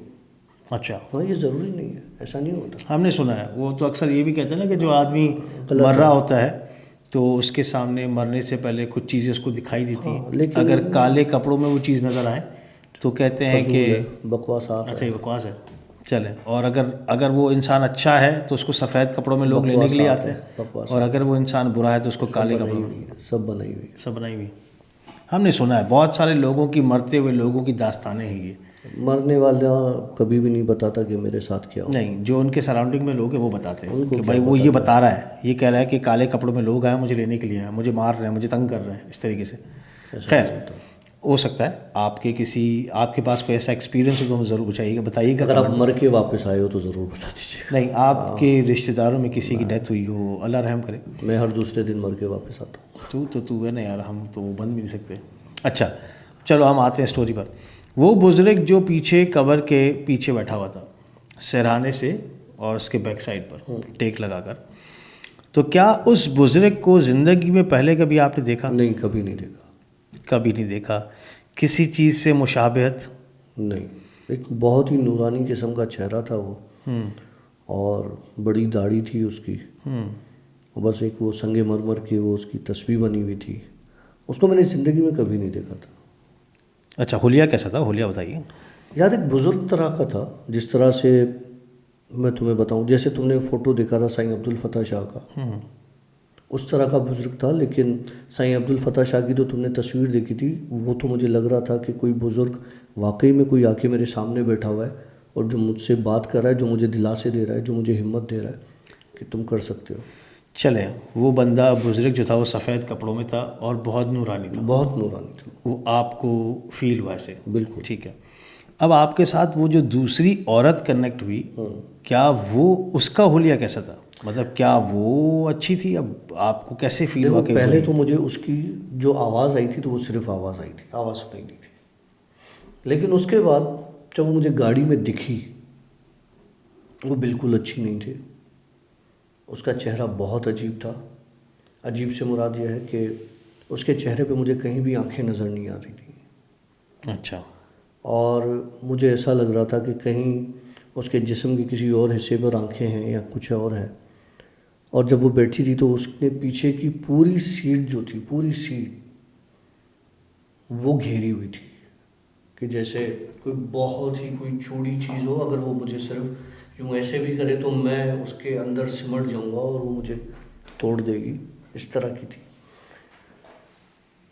B: अच्छा,
A: हाँ ये ज़रूरी नहीं है, ऐसा नहीं होता।
B: हमने सुना है, वो तो अक्सर ये भी कहते हैं ना कि जो आदमी मर रहा होता है तो उसके सामने मरने से पहले कुछ चीज़ें उसको दिखाई देती हैं,
A: लेकिन
B: अगर काले कपड़ों में वो चीज़ नज़र आए तो कहते हैं कि
A: बकवास आप
B: अच्छा ये बकवास है। चले, और अगर वो इंसान अच्छा है तो उसको सफ़ेद कपड़ों में लोग लेने के लिए आते हैं, और अगर वो इंसान बुरा है तो उसको काले कपड़ों में।
A: सब बनाई हुई
B: सब बनाई हुई। हमने सुना है बहुत सारे लोगों की, मरते हुए लोगों की दास्तानें हैं ये।
A: मरने वाला कभी भी नहीं बताता कि मेरे साथ क्या हो।
B: नहीं, जो उनके सराउंडिंग में लोग हैं वो बताते हैं कि भाई वो ये बता रहा है, ये कह रहा है कि काले कपड़ों में लोग आए मुझे लेने के लिए आए, मुझे मार रहे हैं, मुझे तंग कर रहे हैं, इस तरीके से। खैर हो सकता है आपके पास कोई ऐसा एक्सपीरियंस हो तो हमें ज़रूर बताइएगा।
A: अगर आप मर के वापस आए हो तो ज़रूर बता दीजिए।
B: नहीं, आपके रिश्तेदारों में किसी की डेथ हुई हो, अल्लाह रहम करे।
A: मैं हर दूसरे दिन मर के वापस आता हूँ।
B: तू है ना यार, हम तो वो बंद भी नहीं सकते। अच्छा चलो हम आते हैं स्टोरी पर। वो बुज़ुर्ग जो पीछे कब्र के पीछे बैठा हुआ था सिरहाने से और उसके बैक साइड पर टेक लगाकर, तो क्या उस बुज़ुर्ग को ज़िंदगी में पहले कभी आपने देखा?
A: नहीं, कभी नहीं देखा।
B: कभी नहीं देखा? किसी चीज़ से मुशाबहत?
A: नहीं, एक बहुत ही नूरानी किस्म का चेहरा था वो, और बड़ी दाढ़ी थी उसकी, और बस एक वो संगे मरमर की वो उसकी तस्वीर बनी हुई थी। उसको मैंने ज़िंदगी में कभी नहीं देखा था।
B: अच्छा, हुलिया कैसा था? हुलिया बताइए
A: यार। एक बुज़ुर्ग तरह का था, जिस तरह से मैं तुम्हें बताऊं, जैसे तुमने फ़ोटो देखा था साईं अब्दुल फतह शाह का, उस तरह का बुज़ुर्ग था। लेकिन साईं अब्दुल फतह शाह की तो तुमने तस्वीर देखी थी, वो तो मुझे लग रहा था कि कोई बुज़ुर्ग वाकई में कोई आके मेरे सामने बैठा हुआ है और जो मुझसे बात कर रहा है, जो मुझे दिलासे दे रहा है, जो मुझे हिम्मत दे रहा है कि तुम कर सकते हो।
B: चले, वो बंदा बुज़ुर्ग जो था वो सफ़ेद कपड़ों में था और बहुत नूरानी था।
A: बहुत नूरानी था
B: वो आपको फील हुआ ऐसे?
A: बिल्कुल।
B: ठीक है। अब आपके साथ वो जो दूसरी औरत कनेक्ट हुई, क्या वो उसका हुलिया कैसा था? मतलब क्या वो अच्छी थी? अब आपको कैसे फील हुआ?
A: पहले तो मुझे उसकी जो आवाज़ आई थी तो वो सिर्फ आवाज़ आई थी, आवाज़ सुनाई नहीं थी। लेकिन उसके बाद जब वो मुझे गाड़ी में दिखी, वो बिल्कुल अच्छी नहीं थी। उसका चेहरा बहुत अजीब था। अजीब से मुराद यह है कि उसके चेहरे पे मुझे कहीं भी आंखें नज़र नहीं आ रही थी।
B: अच्छा।
A: और मुझे ऐसा लग रहा था कि कहीं उसके जिस्म के किसी और हिस्से पर आंखें हैं या कुछ और है। और जब वो बैठी थी तो उसने पीछे की पूरी सीट जो थी, पूरी सीट वो घेरी हुई थी कि जैसे कोई बहुत ही कोई चौड़ी चीज़ हो, अगर वो मुझे सिर्फ यूँ ऐसे भी करे तो मैं उसके अंदर सिमट जाऊंगा और वो मुझे तोड़ देगी, इस तरह की थी।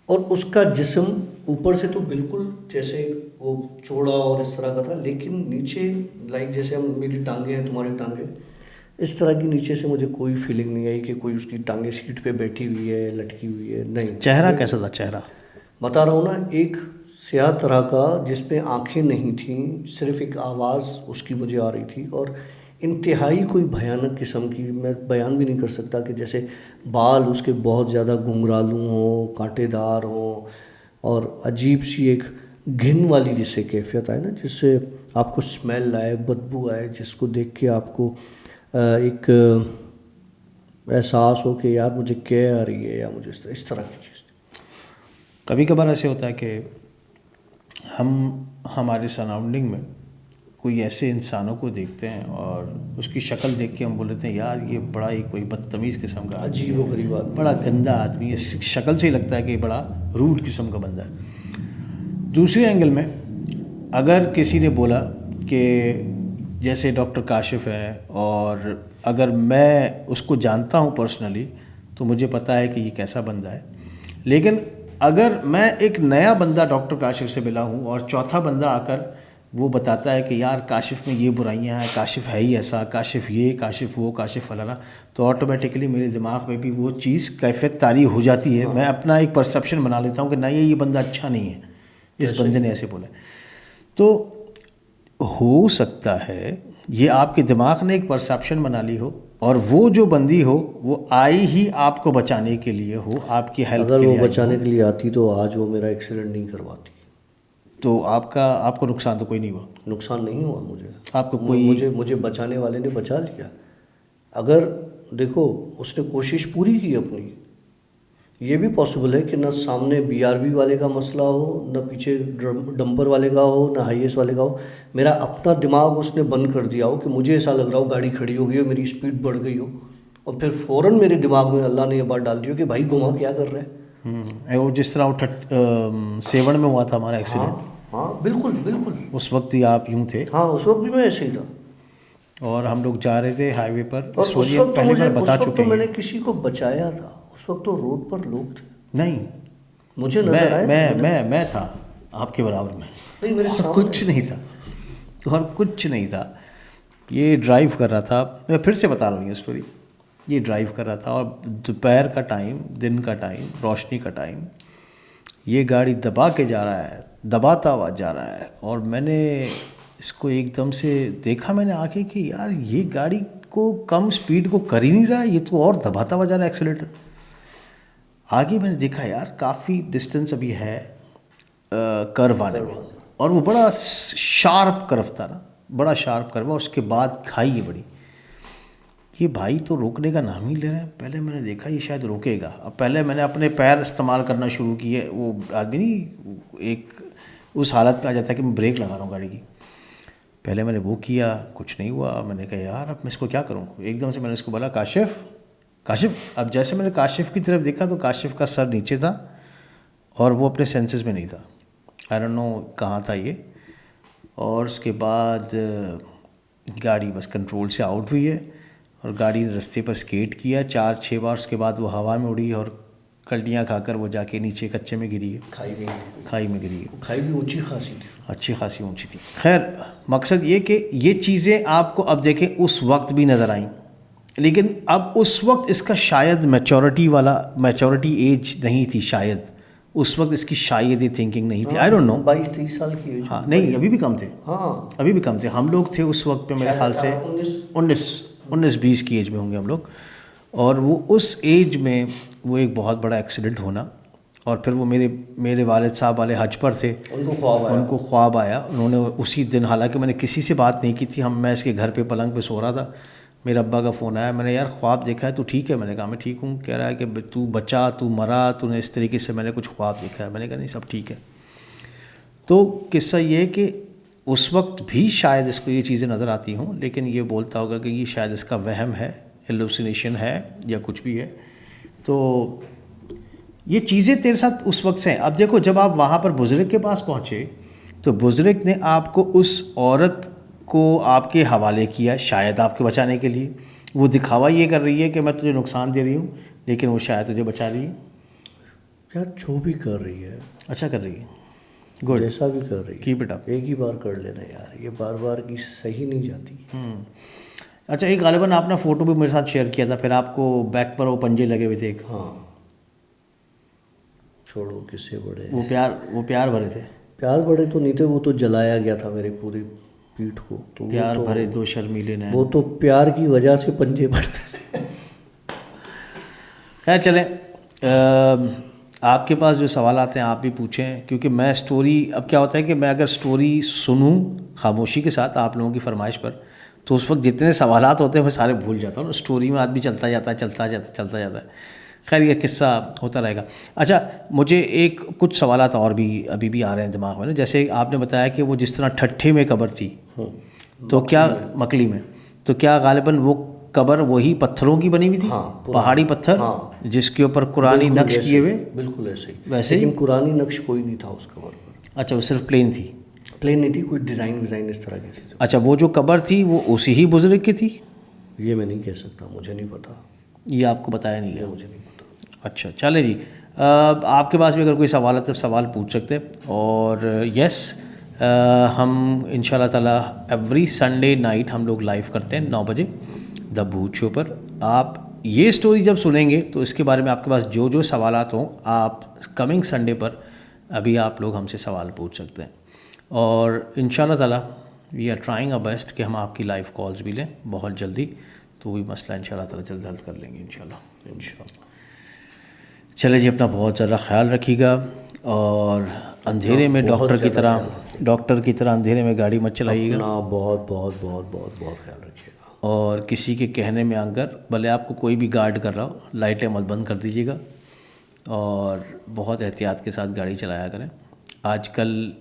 A: और उसका जिस्म ऊपर से तो बिल्कुल जैसे वो चौड़ा और इस तरह का था, लेकिन नीचे लाइक जैसे हम मेरी टांगे हैं तुम्हारी टांगे, इस तरह की नीचे से मुझे कोई फीलिंग नहीं आई कि कोई उसकी टांगे सीट पे बैठी हुई है, लटकी हुई है, नहीं।
B: चेहरा कैसा था चेहरा?
A: बता रहा हूँ ना, एक स्याह तरह का जिसमें आंखें नहीं थीं, सिर्फ एक आवाज़ उसकी मुझे आ रही थी, और इंतहाई कोई भयानक किस्म की, मैं बयान भी नहीं कर सकता कि जैसे बाल उसके बहुत ज़्यादा घुंघरालू हों, कांटेदार हों, और अजीब सी एक घिन वाली जिससे कैफियत आए ना, जिससे आपको स्मेल आए, बदबू आए, जिसको देख के आपको एक एहसास हो कि यार मुझे क्या आ रही है, या मुझे इस तरह की चीज़।
B: कभी कभार ऐसे होता है कि हम हमारे सराउंडिंग में कोई ऐसे इंसानों को देखते हैं और उसकी शक्ल देख के हम बोलते हैं यार ये बड़ा ही कोई बदतमीज़ किस्म का
A: अजीब व गरीब आदमी,
B: बड़ा गंदा आदमी है, शक्ल से ही लगता है कि बड़ा रूड किस्म का बंदा है। दूसरे एंगल में अगर किसी ने बोला कि जैसे डॉक्टर काशिफ है, और अगर मैं उसको जानता हूँ पर्सनली तो मुझे पता है कि ये कैसा बंदा है, लेकिन अगर मैं एक नया बंदा डॉक्टर काशिफ से मिला हूँ और चौथा बंदा आकर वो बताता है कि यार काशिफ में ये बुराइयां हैं, काशिफ है ही ऐसा, काशिफ ये, काशिफ वो, काशिफ फलाना, तो ऑटोमेटिकली मेरे दिमाग में भी वो चीज़ कैफियत तारी हो जाती है। मैं अपना एक परसेप्शन बना लेता हूँ कि नहीं ये बंदा अच्छा नहीं है, इस बंदे ने ऐसे बोला। तो हो सकता है ये आपके दिमाग ने एक परसेप्शन बना ली हो, और वो जो बंदी हो वो आई ही आपको बचाने के लिए हो, आपकी हेल्प के लिए।
A: अगर वो बचाने के लिए आती तो आज वो मेरा एक्सीडेंट नहीं करवाती।
B: तो आपको नुकसान तो कोई नहीं हुआ?
A: नुकसान नहीं हुआ मुझे,
B: आपको कोई
A: मुझे बचाने वाले ने बचा लिया। अगर देखो उसने कोशिश पूरी की अपनी, ये भी पॉसिबल है कि ना सामने BRV वाले का मसला हो, ना पीछे डंपर वाले का हो, ना हाईएस वाले का हो, मेरा अपना दिमाग उसने बंद कर दिया हो कि मुझे ऐसा लग रहा हो गाड़ी खड़ी हो गई हो, मेरी स्पीड बढ़ गई हो, और फिर फ़ौरन मेरे दिमाग में अल्लाह ने ये बात डाल दी हो कि भाई घुमा क्या कर रहा है।
B: वो जिस तरह वो सेवन में हुआ था हमारा एक्सीडेंट,
A: हाँ बिल्कुल बिल्कुल,
B: उस वक्त भी आप यूं थे?
A: हाँ उस वक्त भी मैं ऐसे ही था,
B: और हम लोग जा रहे थे हाईवे पर।
A: और उस वक्त
B: पहली बार बता चुके हैं,
A: मैंने किसी को बचाया था, उस वक्त तो रोड पर लोग थे।
B: नहीं
A: मुझे नजर आया,
B: मैं था आपके बराबर में,
A: नहीं मेरे सामने
B: कुछ नहीं था, और कुछ नहीं था। ये ड्राइव कर रहा था, मैं फिर से बता रहा हूँ ये स्टोरी। ये ड्राइव कर रहा था और दोपहर का टाइम, दिन का टाइम, रोशनी का टाइम, ये गाड़ी दबा के जा रहा है, दबाता हुआ जा रहा है, और मैंने इसको एकदम से देखा, मैंने आके कि यार ये गाड़ी को कम स्पीड को कर ही नहीं रहा है, ये तो और दबाता हुआ जा रहा है एक्सीलेटर। आगे मैंने देखा यार काफ़ी डिस्टेंस अभी है कर्व आने में, और वो बड़ा शार्प कर्व था ना, बड़ा शार्प कर्व, उसके बाद खाई है बड़ी। ये भाई तो रोकने का नाम ही ले रहे हैं। पहले मैंने देखा ये शायद रोकेगा, अब पहले मैंने अपने पैर इस्तेमाल करना शुरू किए। वो आदमी नहीं एक उस हालत में आ जाता है कि मैं ब्रेक लगा रहा हूँ गाड़ी की, पहले मैंने वो किया, कुछ नहीं हुआ। मैंने कहा यार अब मैं इसको क्या करूँ। एकदम से मैंने इसको बोला काशिफ, काशिफ। अब जैसे मैंने काशिफ की तरफ देखा तो काशिफ का सर नीचे था और वो अपने सेंसेस में नहीं था, आई डोंट नो कहाँ था ये। और उसके बाद गाड़ी बस कंट्रोल से आउट हुई है और गाड़ी ने रास्ते पर स्केट किया 4-6 बार। उसके बाद वो हवा में उड़ी और कल्टियाँ खाकर वो जाके नीचे कच्चे में गिरी है, खाई में गिरी है।
A: खाई भी ऊंची खासी थी,
B: अच्छी खासी ऊंची थी। खैर मकसद ये कि ये चीज़ें आपको अब देखें उस वक्त भी नज़र आईं, लेकिन अब उस वक्त इसका शायद मैच्योरिटी एज नहीं थी, शायद उस वक्त इसकी शायद ही थिंकिंग नहीं थी, आई डोंट नो।
A: 22-23 साल की एज।
B: हाँ नहीं, अभी भी कम थे,
A: हाँ
B: अभी भी कम थे। हम लोग थे उस वक्त पे मेरे ख्याल से 19-20 की एज में होंगे हम लोग। और वो उस एज में वो एक बहुत बड़ा एक्सीडेंट होना, और फिर वो मेरे वालिद साहब वाले हज पर थे, उनको ख्वाब आया। उन्होंने उसी दिन, हालांकि मैंने किसी से बात नहीं की थी, मैं इसके घर पे पलंग पे सो रहा था, मेरे अब्बा का फ़ोन आया। मैंने यार ख्वाब देखा है, तो ठीक है? मैंने कहा मैं ठीक हूँ। कह रहा है कि तू बचा, तू मरा, तूने इस तरीके से, मैंने कुछ ख्वाब देखा है। मैंने कहा नहीं सब ठीक है। तो किस्सा ये है कि उस वक्त भी शायद इसको ये चीज़ें नज़र आती हों, लेकिन ये बोलता होगा कि ये शायद इसका वहम है, हेलुसिनेशन है या कुछ भी है। तो ये चीज़ें तेरे साथ उस वक्त से हैं। अब देखो, जब आप वहाँ पर बुज़ुर्ग के पास पहुँचे तो बुज़ुर्ग ने आपको उस औरत को आपके हवाले किया, शायद आपके बचाने के लिए। वो दिखावा ये कर रही है कि मैं तुझे नुकसान दे रही हूँ, लेकिन वो शायद तुझे बचा रही है।
A: यार जो भी कर रही है,
B: अच्छा कर रही है, गुड,
A: जैसा भी कर रही है,
B: कीप इट अप।
A: एक ही बार कर लेना यार, ये बार बार की सही नहीं जाती।
B: अच्छा, एक गालिबन आपने फ़ोटो भी मेरे साथ शेयर किया था, फिर आपको बैक पर वो पंजे लगे हुए थे एक।
A: हाँ, छोड़ो, किससे बड़े।
B: वो प्यार भरे थे।
A: प्यार बड़े तो नहीं थे, वो तो जलाया गया था मेरी पूरी पीठ को। तो वो
B: प्यार
A: तो,
B: भरे दो शर्मीले नैन।
A: वो तो प्यार की वजह से पंजे पड़ते थे।
B: खैर चलें, आपके पास जो सवाल आते हैं आप भी पूछें, क्योंकि मैं स्टोरी, अब क्या होता है कि मैं अगर स्टोरी सुनूं खामोशी के साथ आप लोगों की फरमाइश पर, तो उस वक्त जितने सवालात होते हैं मैं सारे भूल जाता हूँ। स्टोरी में आदमी चलता जाता है। खैर ये किस्सा होता रहेगा। अच्छा, मुझे एक कुछ सवालात और भी अभी भी आ रहे हैं दिमाग में ना। जैसे आपने बताया कि वो जिस तरह ठट्ठे में कब्र थी, तो क्या मकली में, तो क्या गालिबन वो कब्र वही पत्थरों की बनी हुई थी?
A: हाँ,
B: पहाड़ी पत्थर,
A: हाँ,
B: जिसके ऊपर कुरानी नक्श किए हुए।
A: बिल्कुल ऐसे ही,
B: वैसे ही?
A: लेकिन कुरानी नक्श कोई नहीं था उस कब्र पर।
B: अच्छा, वो सिर्फ प्लेन थी?
A: प्लेन नहीं थी, कुछ डिज़ाइन विज़ाइन इस तरह की चीज़ें।
B: अच्छा, वो जो कब्र थी वो उसी ही बुजुर्ग की थी?
A: ये मैं नहीं कह सकता, मुझे नहीं पता,
B: ये आपको बताया नहीं
A: ये
B: है?
A: मुझे नहीं पता।
B: अच्छा, चले जी। आपके पास भी अगर कोई सवाल है तो सवाल पूछ सकते हैं। और यस, हम इंशाल्लाह ताला एवरी संडे नाइट हम लोग लाइव करते हैं 9 बजे द भूत शो पर। आप ये स्टोरी जब सुनेंगे तो इसके बारे में आपके पास जो जो सवालात हों, आप कमिंग संडे पर अभी आप लोग हमसे सवाल पूछ सकते हैं। और इंशाल्लाह ताला we are trying our best कि हम आपकी लाइव कॉल्स भी लें बहुत जल्दी। तो वही मसला इंशाल्लाह ताला जल्द हल कर लेंगे इंशाल्लाह। चले जी, अपना बहुत ज़्यादा ख्याल रखिएगा और अंधेरे में डॉक्टर की तरह अंधेरे में गाड़ी मत चलाइएगा।
A: अपना बहुत बहुत बहुत बहुत बहुत ख्याल रखिएगा।
B: और किसी के कहने में आकर, भले आपको कोई भी गार्ड कर रहा हो, लाइटें मत बंद कर दीजिएगा और बहुत एहतियात के साथ गाड़ी चलाया करें। आजकल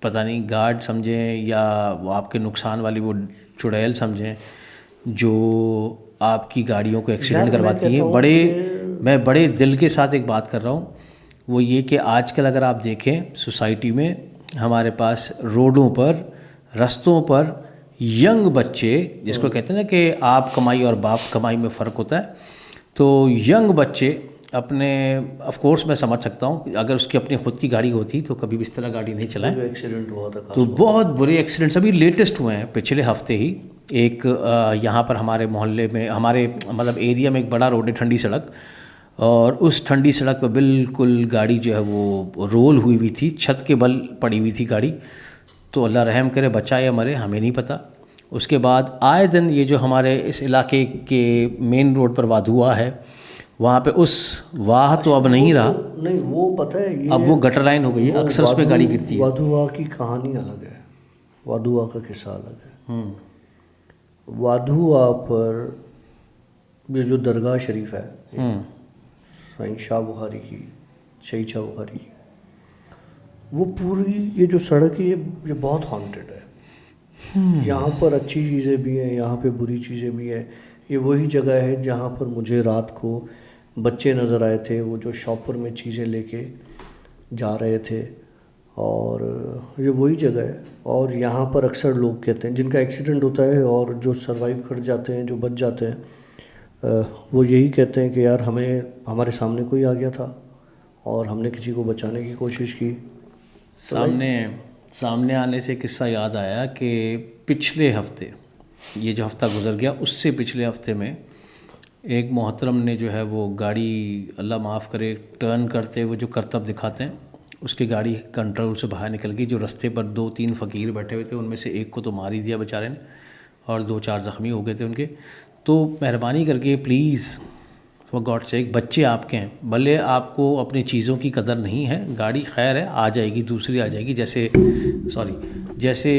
B: पता नहीं गार्ड समझें या वो आपके नुकसान वाली वो चुड़ैल समझें जो आपकी गाड़ियों को एक्सीडेंट करवाती हैं। मैं बड़े दिल के साथ एक बात कर रहा हूँ, वो ये कि आजकल अगर आप देखें सोसाइटी में हमारे पास रोडों पर, रस्तों पर यंग बच्चे, जिसको कहते हैं ना कि आप कमाई और बाप कमाई में फ़र्क होता है, तो यंग बच्चे अपने, ऑफ कोर्स मैं समझ सकता हूँ अगर उसकी अपनी खुद की गाड़ी होती तो कभी भी इस तरह गाड़ी नहीं चलाएं।
A: जो एक्सीडेंट हुआ था,
B: तो बहुत बुरे एक्सीडेंट्स अभी लेटेस्ट हुए हैं पिछले हफ्ते ही। एक यहाँ पर हमारे मोहल्ले में, हमारे मतलब एरिया में एक बड़ा रोड है, ठंडी सड़क, और उस ठंडी सड़क पर बिल्कुल गाड़ी जो है वो रोल हुई हुई थी, छत के बल पड़ी हुई थी गाड़ी। तो अल्लाह रहम करे, बचा या मरे हमें नहीं पता। उसके बाद आए दिन ये जो हमारे इस इलाके के मेन रोड पर वाधुआ है, वहाँ पे उस वाह तो अब नहीं रहा,
A: नहीं वो पता है, ये
B: अब वो गटर लाइन हो गई है, अक्सर उस पर गाड़ी गिरती है।
A: वाधुआ की कहानी अलग है, वाधुआ का किस्सा अलग है। वाधुआ पर ये जो दरगाह शरीफ है साईं शाह बुखारी की, शहीद शाह बुखारी की, वो पूरी ये जो सड़क है ये बहुत हॉन्टेड है। यहाँ पर अच्छी चीज़ें भी हैं, यहाँ पे बुरी चीज़ें भी हैं। ये वही जगह है जहाँ पर मुझे रात को बच्चे नज़र आए थे, वो जो शॉपर में चीज़ें लेके जा रहे थे, और ये वही जगह है। और यहाँ पर अक्सर लोग कहते हैं जिनका एक्सीडेंट होता है और जो सर्वाइव कर जाते हैं, जो बच जाते हैं, वो यही कहते हैं कि यार हमारे सामने कोई आ गया था और हमने किसी को बचाने की कोशिश की।
B: सामने आने से किस्सा याद आया कि पिछले हफ्ते, ये जो हफ्ता गुजर गया उससे पिछले हफ्ते में एक मोहतरम ने जो है वो गाड़ी, अल्लाह माफ़ करे, टर्न करते हुए जो करतब दिखाते हैं, उसकी गाड़ी कंट्रोल से बाहर निकल गई। जो रास्ते पर 2-3 फ़कीर बैठे हुए थे उनमें से एक को तो मार ही दिया बेचारे ने, और 2-4 ज़ख्मी हो गए थे उनके। तो मेहरबानी करके प्लीज़ फॉर गॉड सेक, बच्चे आपके हैं, भले आपको अपनी चीज़ों की कदर नहीं है, गाड़ी खैर है, आ जाएगी, दूसरी आ जाएगी। जैसे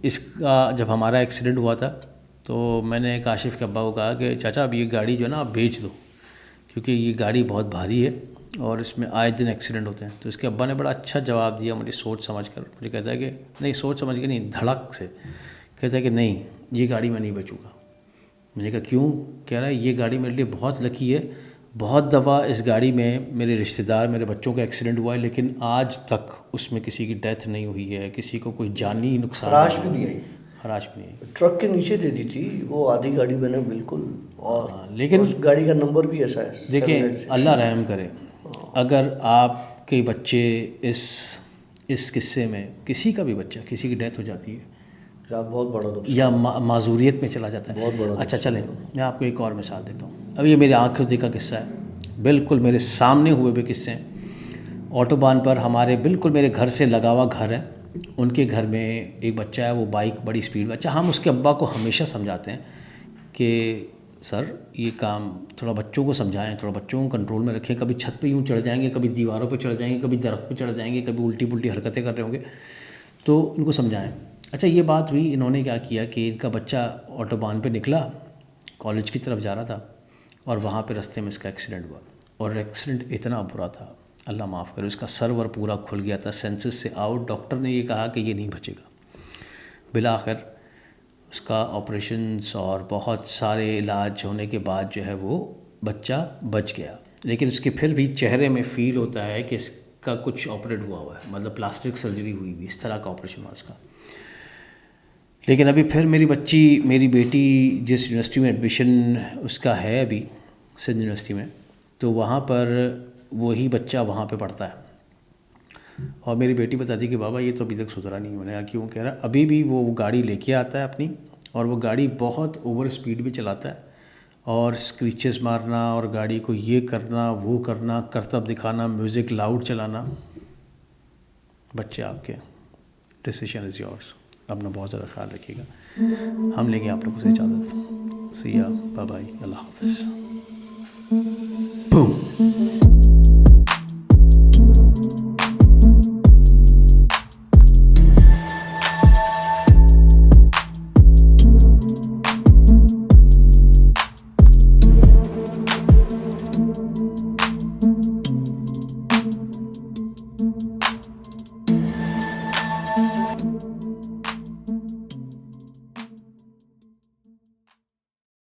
B: इसका जब हमारा एक्सीडेंट हुआ था तो मैंने काशिफ़ के अब्बा को कहा कि चाचा अब ये गाड़ी जो है ना आप बेच दो, क्योंकि ये गाड़ी बहुत भारी है और इसमें आए दिन एक्सीडेंट होते हैं। तो इसके अब्बा ने बड़ा अच्छा जवाब दिया मुझे सोच समझ कर। मुझे कहता है कि नहीं, सोच समझ के नहीं, धड़क से कहता है कि नहीं, ये गाड़ी मैं नहीं बेचूँगा।
C: मैंने कहा क्यों? कह रहा है ये गाड़ी मेरे लिए बहुत लकी है, बहुत दफ़ा इस गाड़ी में मेरे रिश्तेदार, मेरे बच्चों का एक्सीडेंट हुआ है, लेकिन आज तक उसमें किसी की डेथ नहीं हुई है, किसी को कोई जानी नुकसान
A: खराश भी नहीं आई,
C: खराश भी नहीं आई।
A: ट्रक के नीचे दे दी थी वो आधी गाड़ी मैंने बिल्कुल। और
C: लेकिन
A: उस गाड़ी का नंबर भी ऐसा है।
C: देखें, अल्लाह रहम करे, अगर आपके बच्चे इस किस्से में, किसी का भी बच्चा, किसी की डेथ हो जाती है
A: बहुत बड़ा नुकसान
C: या माजूरियत में चला जाता है,
A: बहुत बड़ा।
C: अच्छा चलें, मैं आपको एक और मिसाल देता हूँ। अब ये मेरे आँखों देखा किस्सा है, बिल्कुल मेरे सामने हुए हुए किस्से हैं। ऑटोबान पर हमारे बिल्कुल मेरे घर से लगा हुआ घर है, उनके घर में एक बच्चा है, वो बाइक बड़ी स्पीड में। अच्छा, हम उसके अब्बा को हमेशा समझाते हैं कि सर ये काम थोड़ा बच्चों को समझाएं, थोड़ा बच्चों को कंट्रोल में रखें, कभी छत पे यूँ चढ़ जाएंगे, कभी दीवारों पे चढ़ जाएंगे, कभी दरख्त पे चढ़ जाएंगे, कभी उल्टी पुल्टी हरकतें कर रहे होंगे, तो उनको समझाएं। अच्छा, ये बात हुई, इन्होंने क्या किया कि इनका बच्चा ऑटोबान पे निकला, कॉलेज की तरफ जा रहा था, और वहाँ पे रास्ते में इसका एक्सीडेंट हुआ। और एक्सीडेंट इतना बुरा था, अल्लाह माफ़ करे, उसका सर्वर पूरा खुल गया था, सेंसेस से आउट। डॉक्टर ने ये कहा कि ये नहीं बचेगा। बिलाखिर उसका ऑपरेशंस और बहुत सारे इलाज होने के बाद जो है वो बच्चा बच गया, लेकिन उसके फिर भी चेहरे में फ़ील होता है कि इसका कुछ ऑपरेट हुआ है, मतलब प्लास्टिक सर्जरी हुई हुई, इस तरह का ऑपरेशन हुआ इसका। लेकिन अभी फिर मेरी बेटी जिस यूनिवर्सिटी में एडमिशन उसका है अभी, सिंध यूनिवर्सिटी में, तो वहाँ पर वही बच्चा वहाँ पे पढ़ता है। और मेरी बेटी बताती कि बाबा ये तो अभी तक सुधरा नहीं है। मैंने कहा क्यों? कह रहा अभी भी वो गाड़ी लेके आता है अपनी, और वो गाड़ी बहुत ओवर स्पीड में चलाता है, और स्क्रीचेस मारना और गाड़ी को ये करना वो करना, करतब दिखाना, म्यूज़िक लाउड चलाना। बच्चे आपके, डिसीजन इज़ योर्स। अपना बहुत ज़्यादा ख्याल रखिएगा। हम लेंगे आप लोगों से इजाज़त। सी या, बाय बाय, अल्लाह हाफ़िज़।